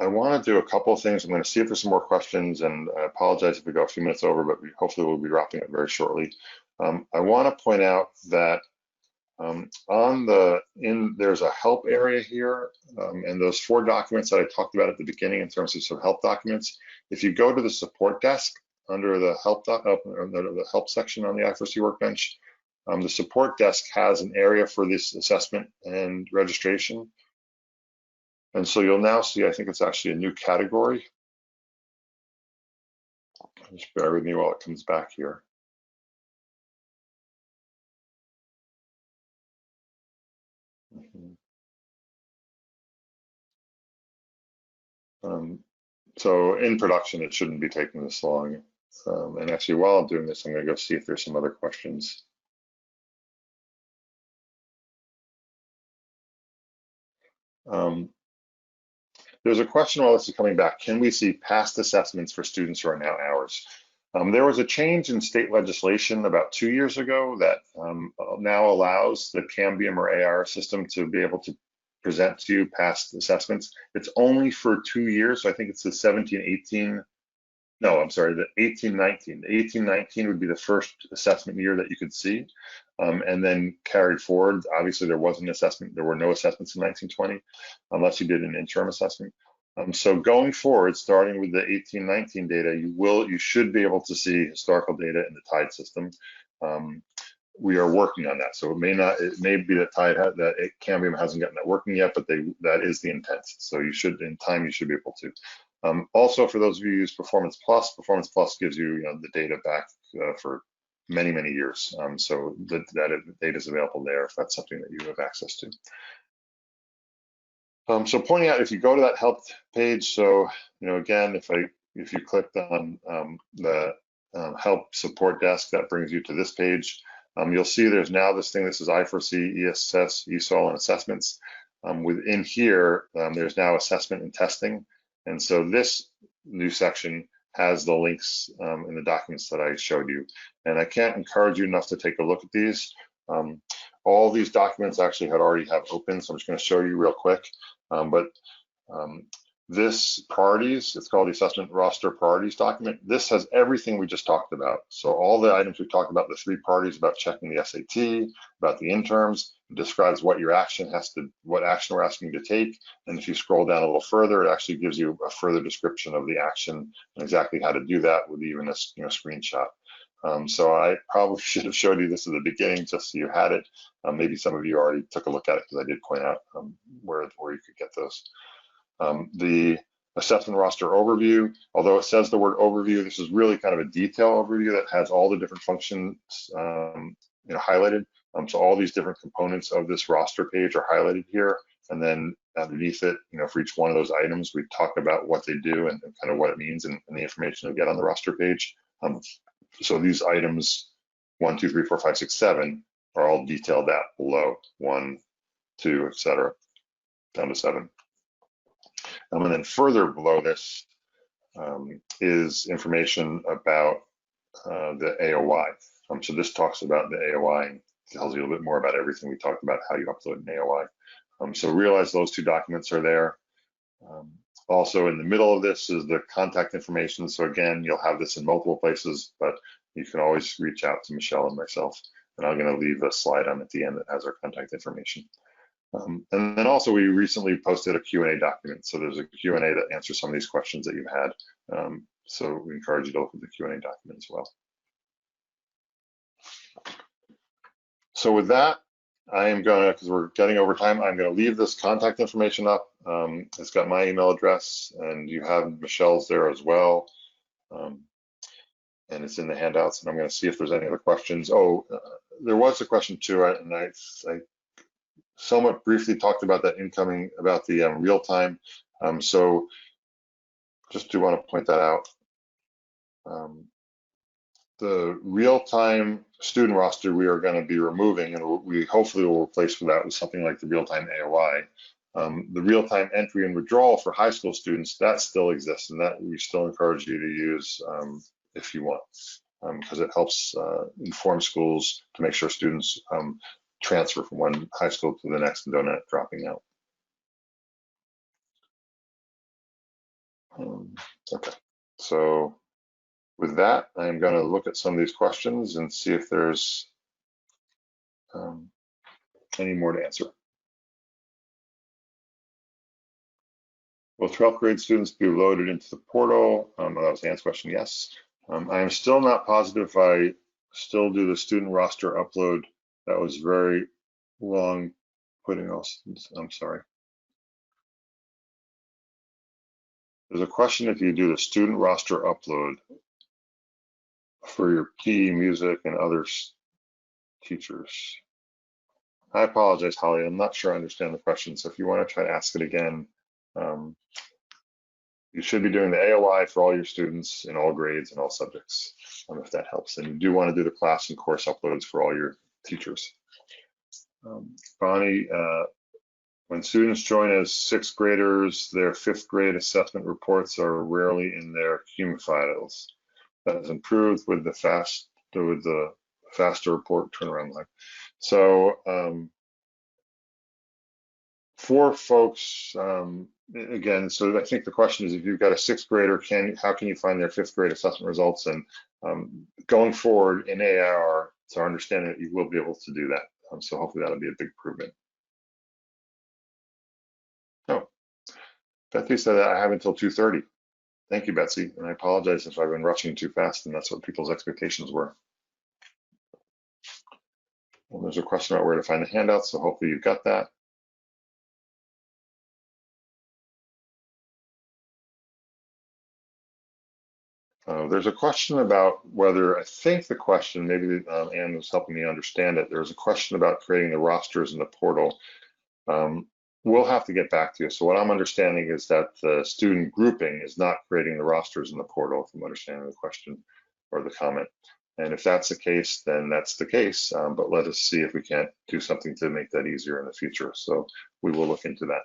I want to do a couple of things. I'm going to see if there's some more questions, and I apologize if we go a few minutes over, but hopefully we'll be wrapping up very shortly. I want to point out that there's a help area here, and those 4 documents that I talked about at the beginning in terms of some help documents. If you go to the support desk under the help section on the i4see workbench, the support desk has an area for this assessment and registration. And so you'll now see, I think it's actually a new category. Just bear with me while it comes back here. So in production, it shouldn't be taking this long. And actually, while I'm doing this, I'm going to go see if there's some other questions. There's a question while this is coming back. Can we see past assessments for students who are now ours? There was a change in state legislation about 2 years ago that now allows the Cambium or AR system to be able to present to you past assessments. It's only for 2 years. So I think it's the 17-18. No, I'm sorry, the 18-19. The 18-19 would be the first assessment year that you could see. And then carried forward, obviously there was an assessment. There were no assessments in 1920 unless you did an interim assessment. So going forward, starting with the 18-19 data, you should be able to see historical data in the TIDE system. we are working on that. So it may be that Cambium hasn't gotten that working yet, but that is the intent. So you should, in time, you should be able to. Also, for those of you who use Performance Plus gives you, the data back for many, many years. So that data is available there if that's something that you have access to. So pointing out, if you go to that help page, so again, if you clicked on the help support desk, that brings you to this page. You'll see there's now this thing. This is i4see, ESS, ESOL, and assessments. Within here, there's now assessment and testing. And so this new section has the links in the documents that I showed you. And I can't encourage you enough to take a look at these. All these documents actually already have open, so I'm just going to show you real quick. This priorities, it's called the Assessment Roster Priorities document. This has everything we just talked about. So all the items we talked about, the 3 priorities about checking the SAT, about the interms, it describes what your action what action we're asking you to take. And if you scroll down a little further, it actually gives you a further description of the action and exactly how to do that with even a screenshot. So I probably should have showed you this at the beginning just so you had it. Maybe some of you already took a look at it because I did point out where you could get those. The assessment roster overview, although it says the word overview, this is really kind of a detail overview that has all the different functions highlighted. So all these different components of this roster page are highlighted here. And then underneath it, for each one of those items, we talk about what they do and kind of what it means and the information you'll get on the roster page. So these items 1, 2, 3, 4, 5, 6, 7 are all detailed out below 1, 2, etc., down to 7. And then further below this is information about the AOI. So this talks about the AOI and tells you a little bit more about everything we talked about, how you upload an AOI. So realize those 2 documents are there. Also in the middle of this is the contact information. So again, you'll have this in multiple places, but you can always reach out to Michelle and myself. And I'm going to leave a slide on at the end that has our contact information. And then also we recently posted a Q&A document. So there's a Q&A that answers some of these questions that you've had. So we encourage you to look at the Q&A document as well. So with that, I am going to, because we're getting over time, I'm going to leave this contact information up. It's got my email address and you have Michelle's there as well. And it's in the handouts, and I'm going to see if there's any other questions. There was a question too, and I somewhat briefly talked about that incoming, about the real time. So just do want to point that out. The real-time student roster we are going to be removing, and we hopefully will replace that with something like the real-time AOI. The real-time entry and withdrawal for high school students, that still exists, and that we still encourage you to use if you want, because it helps inform schools to make sure students transfer from one high school to the next and don't end up dropping out. Okay, so with that, I'm going to look at some of these questions and see if there's any more to answer. Will 12th grade students be loaded into the portal? That was Anne's question, yes. I am still not positive if I still do the student roster upload. That was very long putting else. I'm sorry. There's a question if you do the student roster upload for your PE, music, and other teachers. I apologize, Holly. I'm not sure I understand the question. So if you want to try to ask it again, you should be doing the AOI for all your students in all grades and all subjects, if that helps. And you do want to do the class and course uploads for all your teachers. Bonnie, when students join as 6th graders, their 5th grade assessment reports are rarely in their CUME files. That has improved with the faster report turnaround time. So for folks, again, so I think the question is, if you've got a 6th grader, how can you find their 5th grade assessment results? And going forward in AR, it's our understanding that you will be able to do that. So hopefully that'll be a big improvement. Oh, Betsy said that I have until 2:30. Thank you, Betsy. And I apologize if I've been rushing too fast and that's what people's expectations were. Well, there's a question about where to find the handouts, so hopefully you've got that. There's a question about whether, I think the question, maybe Anne was helping me understand it. There's a question about creating the rosters in the portal. We'll have to get back to you. So what I'm understanding is that the student grouping is not creating the rosters in the portal, if I'm understanding the question or the comment. And if that's the case, then that's the case. But let us see if we can't do something to make that easier in the future. So we will look into that.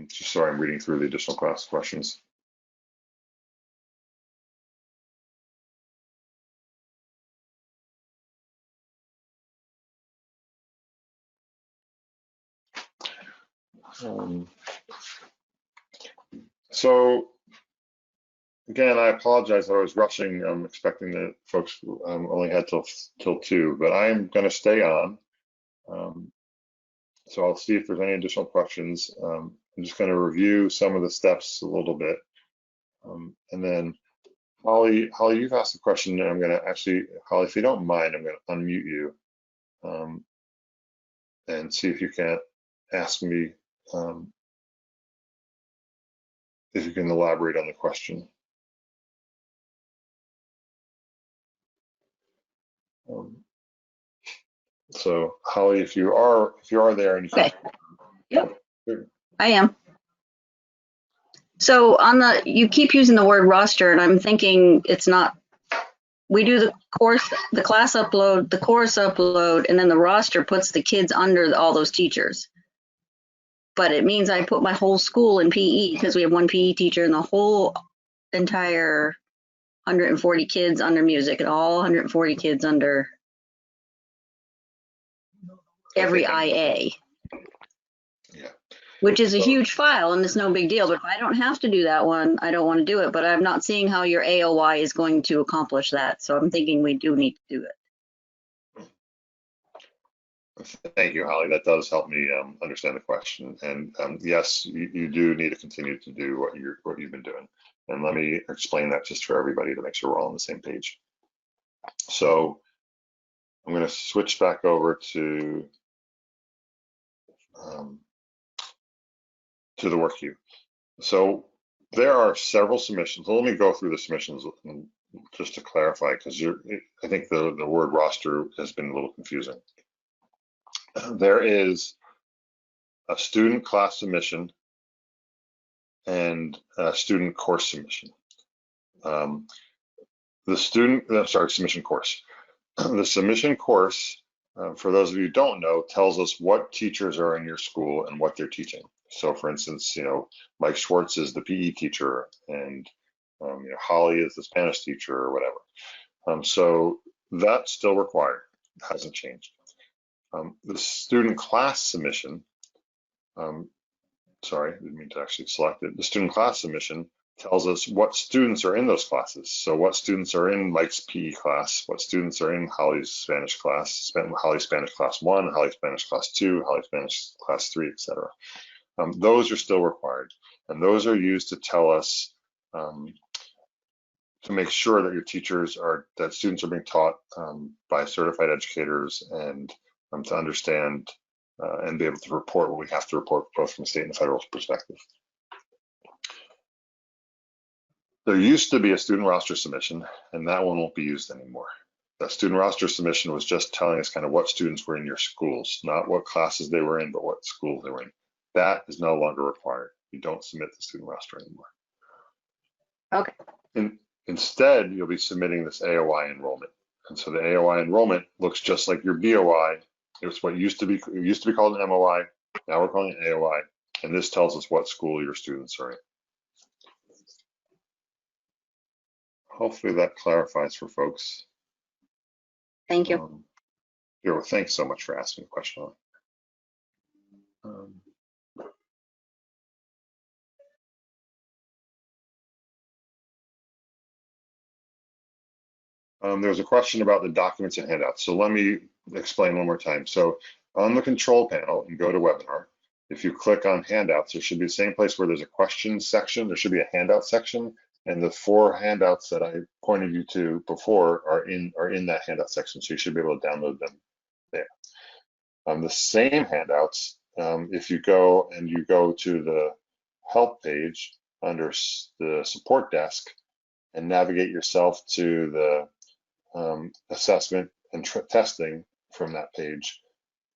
Just sorry, I'm reading through the additional class questions. So again, I apologize. I was rushing. I'm expecting that folks only had till 2, but I'm going to stay on. So I'll see if there's any additional questions. I'm just going to review some of the steps a little bit. And then Holly, you've asked a question, and I'm going to actually, Holly, if you don't mind, I'm going to unmute you and see if you can ask me, if you can elaborate on the question. So Holly, if you are there and you okay. Yep, I am. So on the, you keep using the word roster, and I'm thinking it's not, we do the course, the class upload, the course upload, and then the roster puts the kids under all those teachers. But it means I put my whole school in PE because we have one PE teacher and the whole entire 140 kids under music and all 140 kids under every IA. Yeah. Which is a huge file and it's no big deal. But if I don't have to do that one, I don't want to do it. But I'm not seeing how your AOI is going to accomplish that. So I'm thinking we do need to do it. Thank you, Holly. That does help me understand the question. And yes, you do need to continue to do what you've been doing. And let me explain that just for everybody to make sure we're all on the same page. So I'm going to switch back over to the work queue. So there are several submissions. Let me go through the submissions just to clarify, because I think the word roster has been a little confusing. There is a student class submission and a student course submission. Submission course. The submission course, for those of you who don't know, tells us what teachers are in your school and what they're teaching. So for instance, Mike Schwartz is the PE teacher and Holly is the Spanish teacher or whatever. So that's still required, it hasn't changed. The student class submission, sorry, I didn't mean to actually select it. The student class submission tells us what students are in those classes. So what students are in Mike's PE class, what students are in Holly's Spanish class, Holly's Spanish class 1, Holly's Spanish class 2, Holly's Spanish class 3, etc. Those are still required. And those are used to tell us, to make sure that your that students are being taught by certified educators and to understand and be able to report what we have to report both from a state and federal perspective. There used to be a student roster submission, and that one won't be used anymore. That student roster submission was just telling us kind of what students were in your schools, not what classes they were in, but what schools they were in. That is no longer required. You don't submit the student roster anymore. Okay. Instead, you'll be submitting this Aoi enrollment. And so the Aoi enrollment looks just like your BOI. It was what used to be called an MOI. Now we're calling it Aoi. And this tells us what school your students are in. Hopefully that clarifies for folks. Thank you. Thanks so much for asking the question. There's a question about the documents and handouts. So let me explain one more time. So on the control panel, and go to webinar, if you click on handouts, there should be the same place where there's a questions section. There should be a handout section, and the 4 handouts that I pointed you to before are in that handout section. So you should be able to download them there. The same handouts, if you go to the help page under the support desk and navigate yourself to the assessment and testing from that page,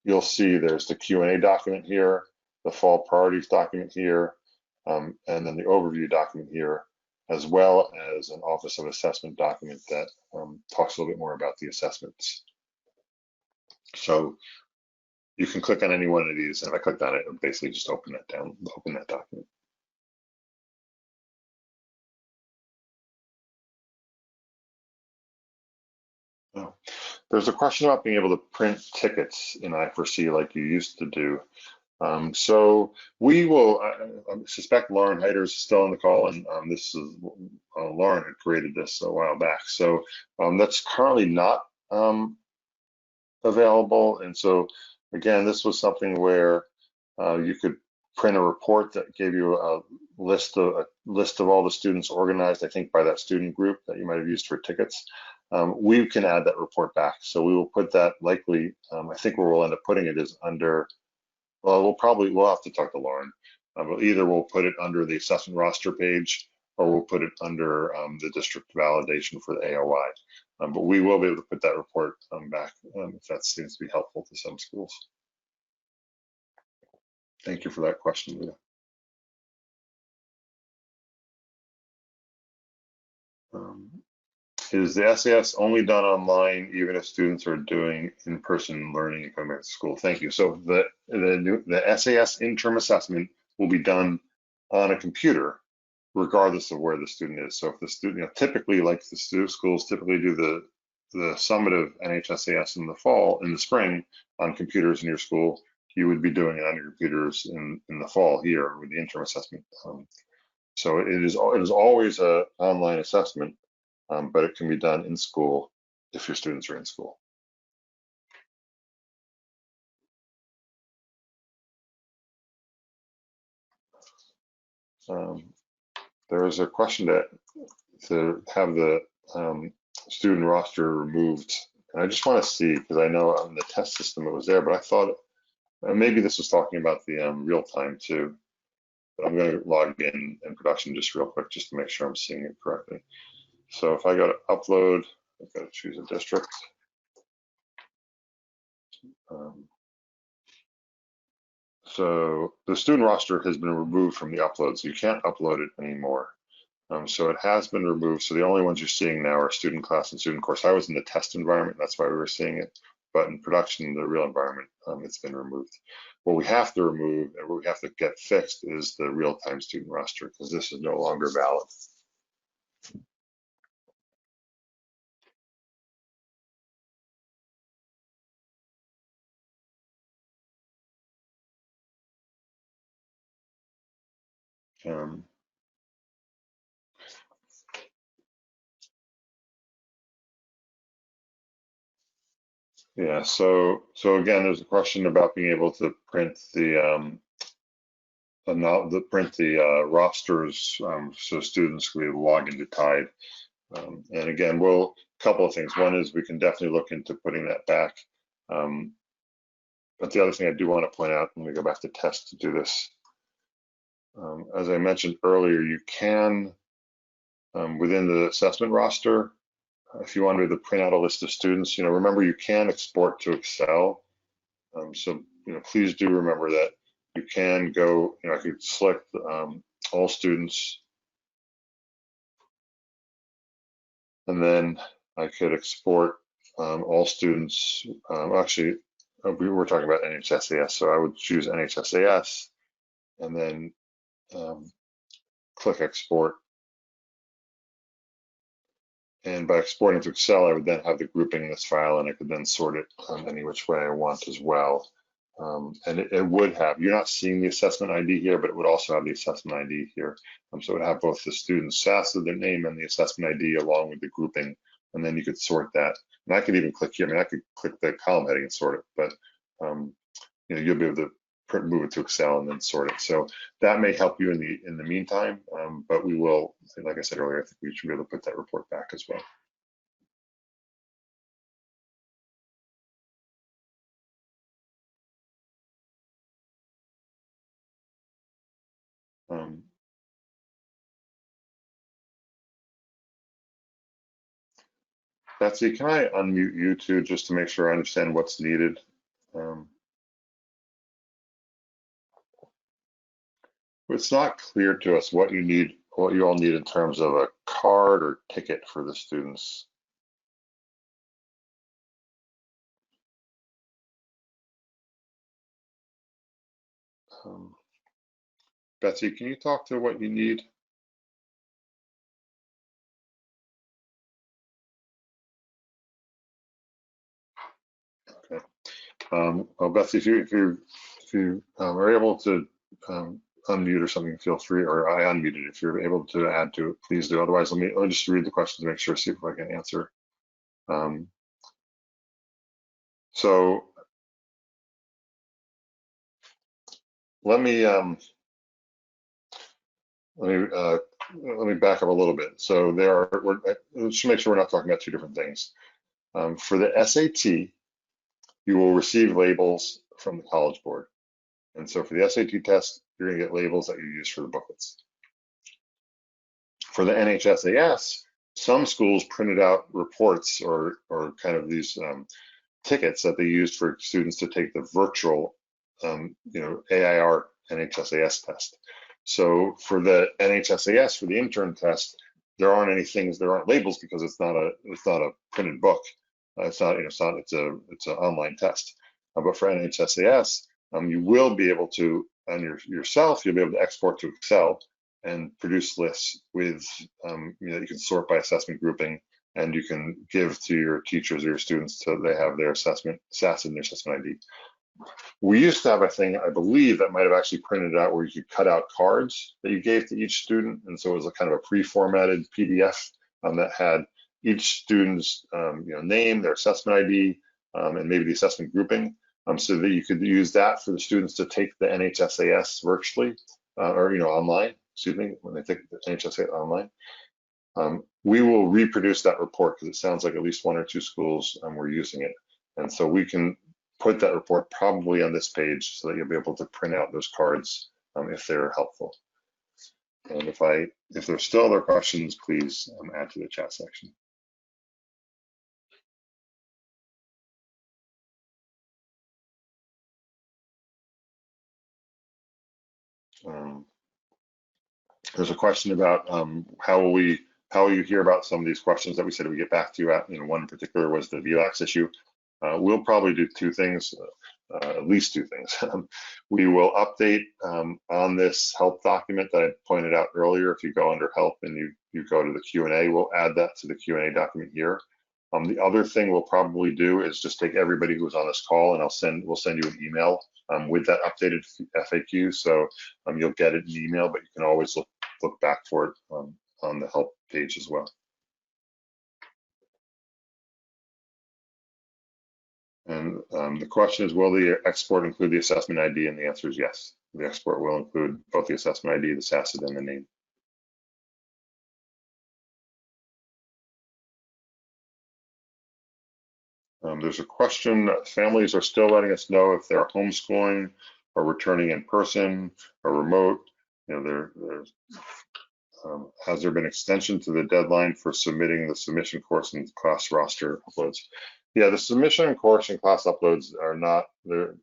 you'll see there's the Q&A document here, the fall priorities document here, and then the overview document here, as well as an Office of Assessment document that talks a little bit more about the assessments. So you can click on any one of these, and if I clicked on it, it'll basically just open that document. Oh. There's a question about being able to print tickets in i4see like you used to do. So we will, I suspect Lauren Heider is still on the call, and this is, Lauren had created this a while back. So that's currently not available. And so again, this was something where you could print a report that gave you a list of all the students organized, I think, by that student group that you might have used for tickets. We can add that report back. So we will put that likely, I think where we'll end up putting it is under, well, we'll have to talk to Lauren. But either we'll put it under the assessment roster page, or we'll put it under the district validation for the AOI. But we will be able to put that report back if that seems to be helpful to some schools. Thank you for that question, Leah. Is the SAS only done online, even if students are doing in-person learning and coming back to school? Thank you. So the SAS interim assessment will be done on a computer, regardless of where the student is. So if the student, typically, like the schools typically do the summative NHSAS in the spring on computers in your school, you would be doing it on your computers in the fall here with the interim assessment. So it is always an online assessment. But it can be done in school if your students are in school. There is a question to have the student roster removed. And I just want to see, because I know on the test system it was there, but I thought maybe this was talking about the real time too. But I'm going to log in production just real quick just to make sure I'm seeing it correctly. So if I go to upload, I've got to choose a district. So the student roster has been removed from the upload, so you can't upload it anymore. So it has been removed. So the only ones you're seeing now are student class and student course. I was in the test environment, that's why we were seeing it. But in production, the real environment, it's been removed. What we have to remove and what we have to get fixed is the real-time student roster, because this is no longer valid. Yeah, so again, there's a question about being able to print the rosters so students can be able to log into Tide. And again, a couple of things. One is we can definitely look into putting that back. But the other thing I do want to point out, let me go back to test to do this. As I mentioned earlier, you can, within the assessment roster, if you wanted to print out a list of students, remember you can export to Excel. So, please do remember that you can go, I could select all students, and then I could export all students. Actually, we were talking about NHSAS, so I would choose NHSAS and then click export. And by exporting to Excel, I would then have the grouping in this file, and I could then sort it any which way I want as well. And it would have, you're not seeing the assessment ID here, but it would also have the assessment ID here. So it would have both the student SAS of their name and the assessment ID along with the grouping, and then you could sort that. And I could even click here, I could click the column heading and sort it, but you'll be able to move it to Excel and then sort it. So that may help you in the meantime, but we will, like I said earlier, I think we should be able to put that report back as well. Betsy, can I unmute you too, just to make sure I understand what's needed? It's not clear to us what you all need in terms of a card or ticket for the students. Betsy, can you talk to what you need? Okay. Well, Betsy, if you are able to unmute or something, feel free, or I unmuted. If you're able to add to it, please do. Otherwise, let me just read the questions to make sure, see if I can answer. So let me back up a little bit. So let's make sure we're not talking about two different things. For the SAT, you will receive labels from the College Board. And so for the SAT test, you're going to get labels that you use for the booklets. For the NHSAS, some schools printed out reports or kind of these tickets that they used for students to take the virtual, AIR NHSAS test. So for the NHSAS, for the intern test, there aren't labels because it's not a printed book. It's an online test. But for NHSAS, you will be able to, yourself, you'll be able to export to Excel and produce lists with, you can sort by assessment grouping, and you can give to your teachers or your students so they have their assessment, SAS and their assessment ID. We used to have a thing, I believe, that might have actually printed out where you could cut out cards that you gave to each student. And so it was a kind of a pre-formatted PDF that had each student's name, their assessment ID, and maybe the assessment grouping, so that you could use that for the students to take the NHSAS virtually, or online, when they take the NHSAS online. We will reproduce that report because it sounds like at least one or two schools were using it. And so we can put that report probably on this page so that you'll be able to print out those cards if they're helpful. And if there's still other questions, please add to the chat section. There's a question about how will you hear about some of these questions that we said we get back to you at. One in particular was the VLAX issue. We'll probably do two things, at least two things. We will update on this help document that I pointed out earlier. If you go under help and you go to the Q&A, we'll add that to the Q&A document here. The other thing we'll probably do is just take everybody who's on this call, and we'll send you an email with that updated FAQ. So you'll get it in email, but you can always look back for it on the help page as well. And the question is, will the export include the assessment ID? And the answer is yes. The export will include both the assessment ID, the SACID, and the name. There's a question, families are still letting us know if they're homeschooling or returning in person or remote. Has there been extension to the deadline for submitting the submission course and class roster uploads? Yeah, the submission course and class uploads are not there.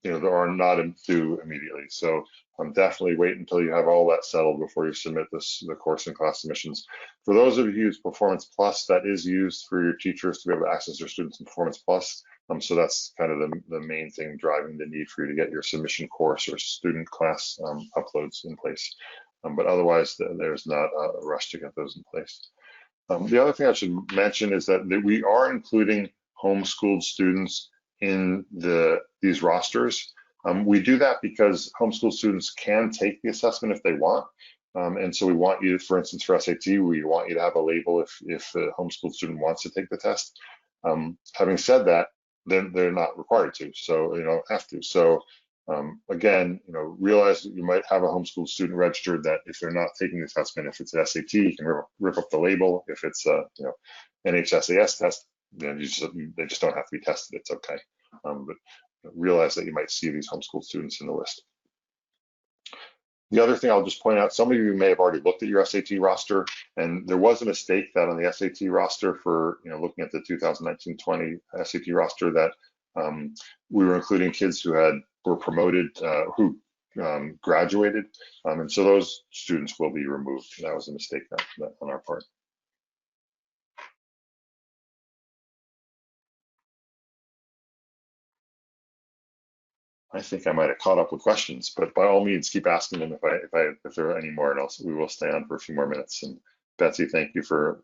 They are not due immediately. So definitely wait until you have all that settled before you submit the course and class submissions. For those of you who use Performance Plus, that is used for your teachers to be able to access their students in Performance Plus. So that's kind of the main thing driving the need for you to get your submission course or student class uploads in place. But otherwise, there's not a rush to get those in place. The other thing I should mention is that we are including homeschooled students in these rosters. We do that because homeschool students can take the assessment if they want. And so we want you, for instance, for SAT, we want you to have a label if the homeschool student wants to take the test. Having said that, then they're not required to, so you don't have to. So Again, realize that you might have a homeschool student registered that if they're not taking the assessment, if it's an SAT, you can rip up the label. If it's a NHSAS test, then they just don't have to be tested. It's okay. But realize that you might see these homeschool students in the list. The other thing I'll just point out, some of you may have already looked at your SAT roster, and there was a mistake that on the SAT roster for looking at the 2019-20 SAT roster that we were including kids who were promoted, who graduated, and so those students will be removed. That was a mistake that on our part. I think I might have caught up with questions, but by all means, keep asking them if there are any more, and else we will stay on for a few more minutes. And Betsy, thank you for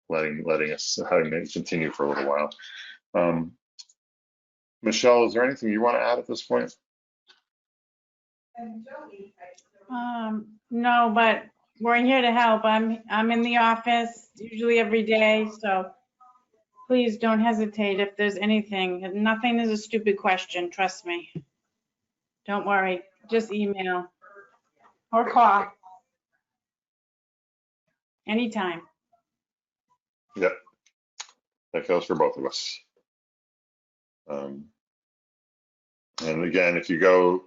letting us continue for a little while. Michelle, is there anything you want to add at this point? No, but we're here to help. I'm in the office usually every day, so please don't hesitate if there's anything. Nothing is a stupid question, trust me. Don't worry, just email or call anytime. Yep, that goes for both of us. And again, if you go,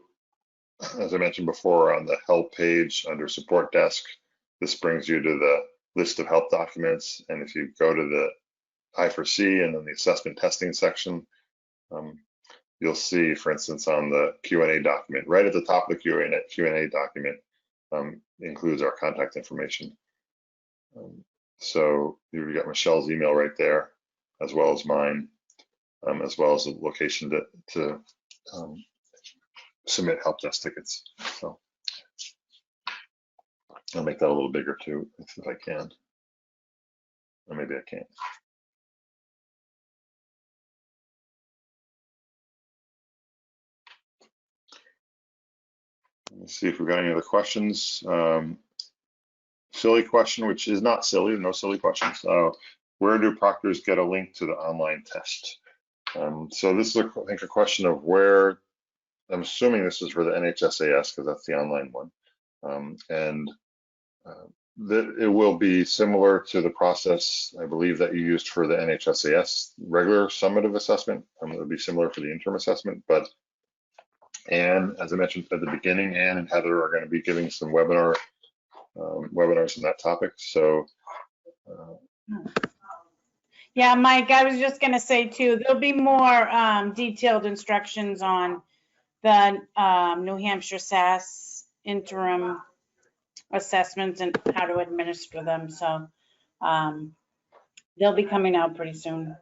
as I mentioned before, on the help page under support desk, this brings you to the list of help documents. And if you go to the i4see and then the assessment testing section, you'll see, for instance, on the Q&A document, right at the top of the Q&A document includes our contact information. So you've got Michelle's email right there, as well as mine, as well as the location to submit help desk tickets. So I'll make that a little bigger too, if I can. Or maybe I can't. Let's see if we've got any other questions. Silly question, which is not silly, no silly questions. Where do proctors get a link to the online test? So this is, I think, a question of where, I'm assuming this is for the NHSAS because that's the online one. It will be similar to the process, I believe, that you used for the NHSAS regular summative assessment. It will be similar for the interim assessment, but Anne, as I mentioned at the beginning, Anne and Heather are going to be giving some webinars on that topic. So yeah, Mike, I was just going to say too, there'll be more detailed instructions on the New Hampshire SAS interim assessments and how to administer them. So they'll be coming out pretty soon.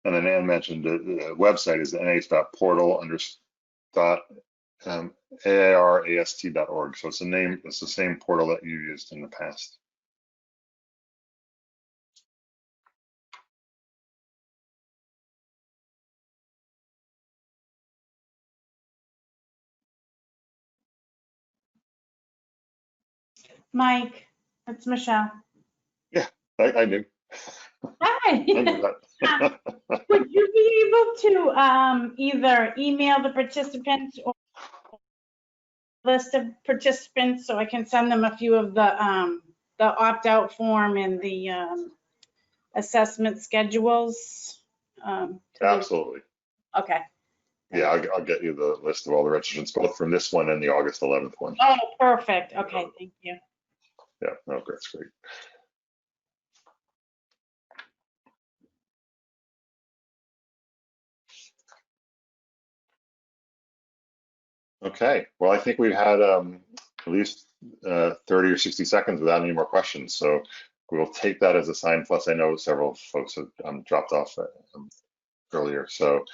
And then Anne mentioned the website is nh.portal_AIRAST.org. So it's the same portal that you used in the past. Mike, it's Michelle. Yeah, I knew. Hi. I knew that. Would you be able to either email the participants or list of participants so I can send them a few of the opt-out form and the assessment schedules? Absolutely. Okay. Yeah, I'll get you the list of all the registrants, both from this one and the August 11th one. Oh, perfect. Okay, thank you. Yeah, no, that's great. Okay, well, I think we've had at least 30 or 60 seconds without any more questions. So we'll take that as a sign. Plus, I know several folks have dropped off earlier. So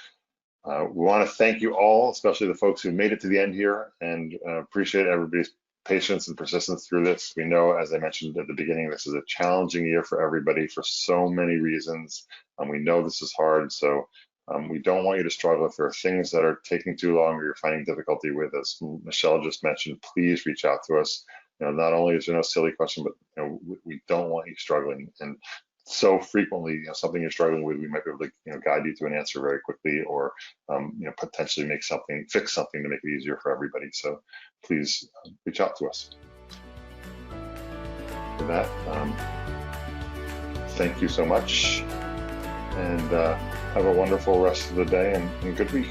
we want to thank you all, especially the folks who made it to the end here, and appreciate everybody's patience and persistence through this. We know, as I mentioned at the beginning, this is a challenging year for everybody for so many reasons. We know this is hard, so we don't want you to struggle. If there are things that are taking too long or you're finding difficulty with, as Michelle just mentioned, please reach out to us. Not only is there no silly question, but we don't want you struggling. And so frequently, something you're struggling with, we might be able to, guide you to an answer very quickly, or, potentially fix something to make it easier for everybody. So please reach out to us. With that, thank you so much, and have a wonderful rest of the day and good week.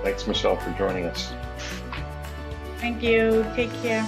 Thanks, Michelle, for joining us. Thank you. Take care.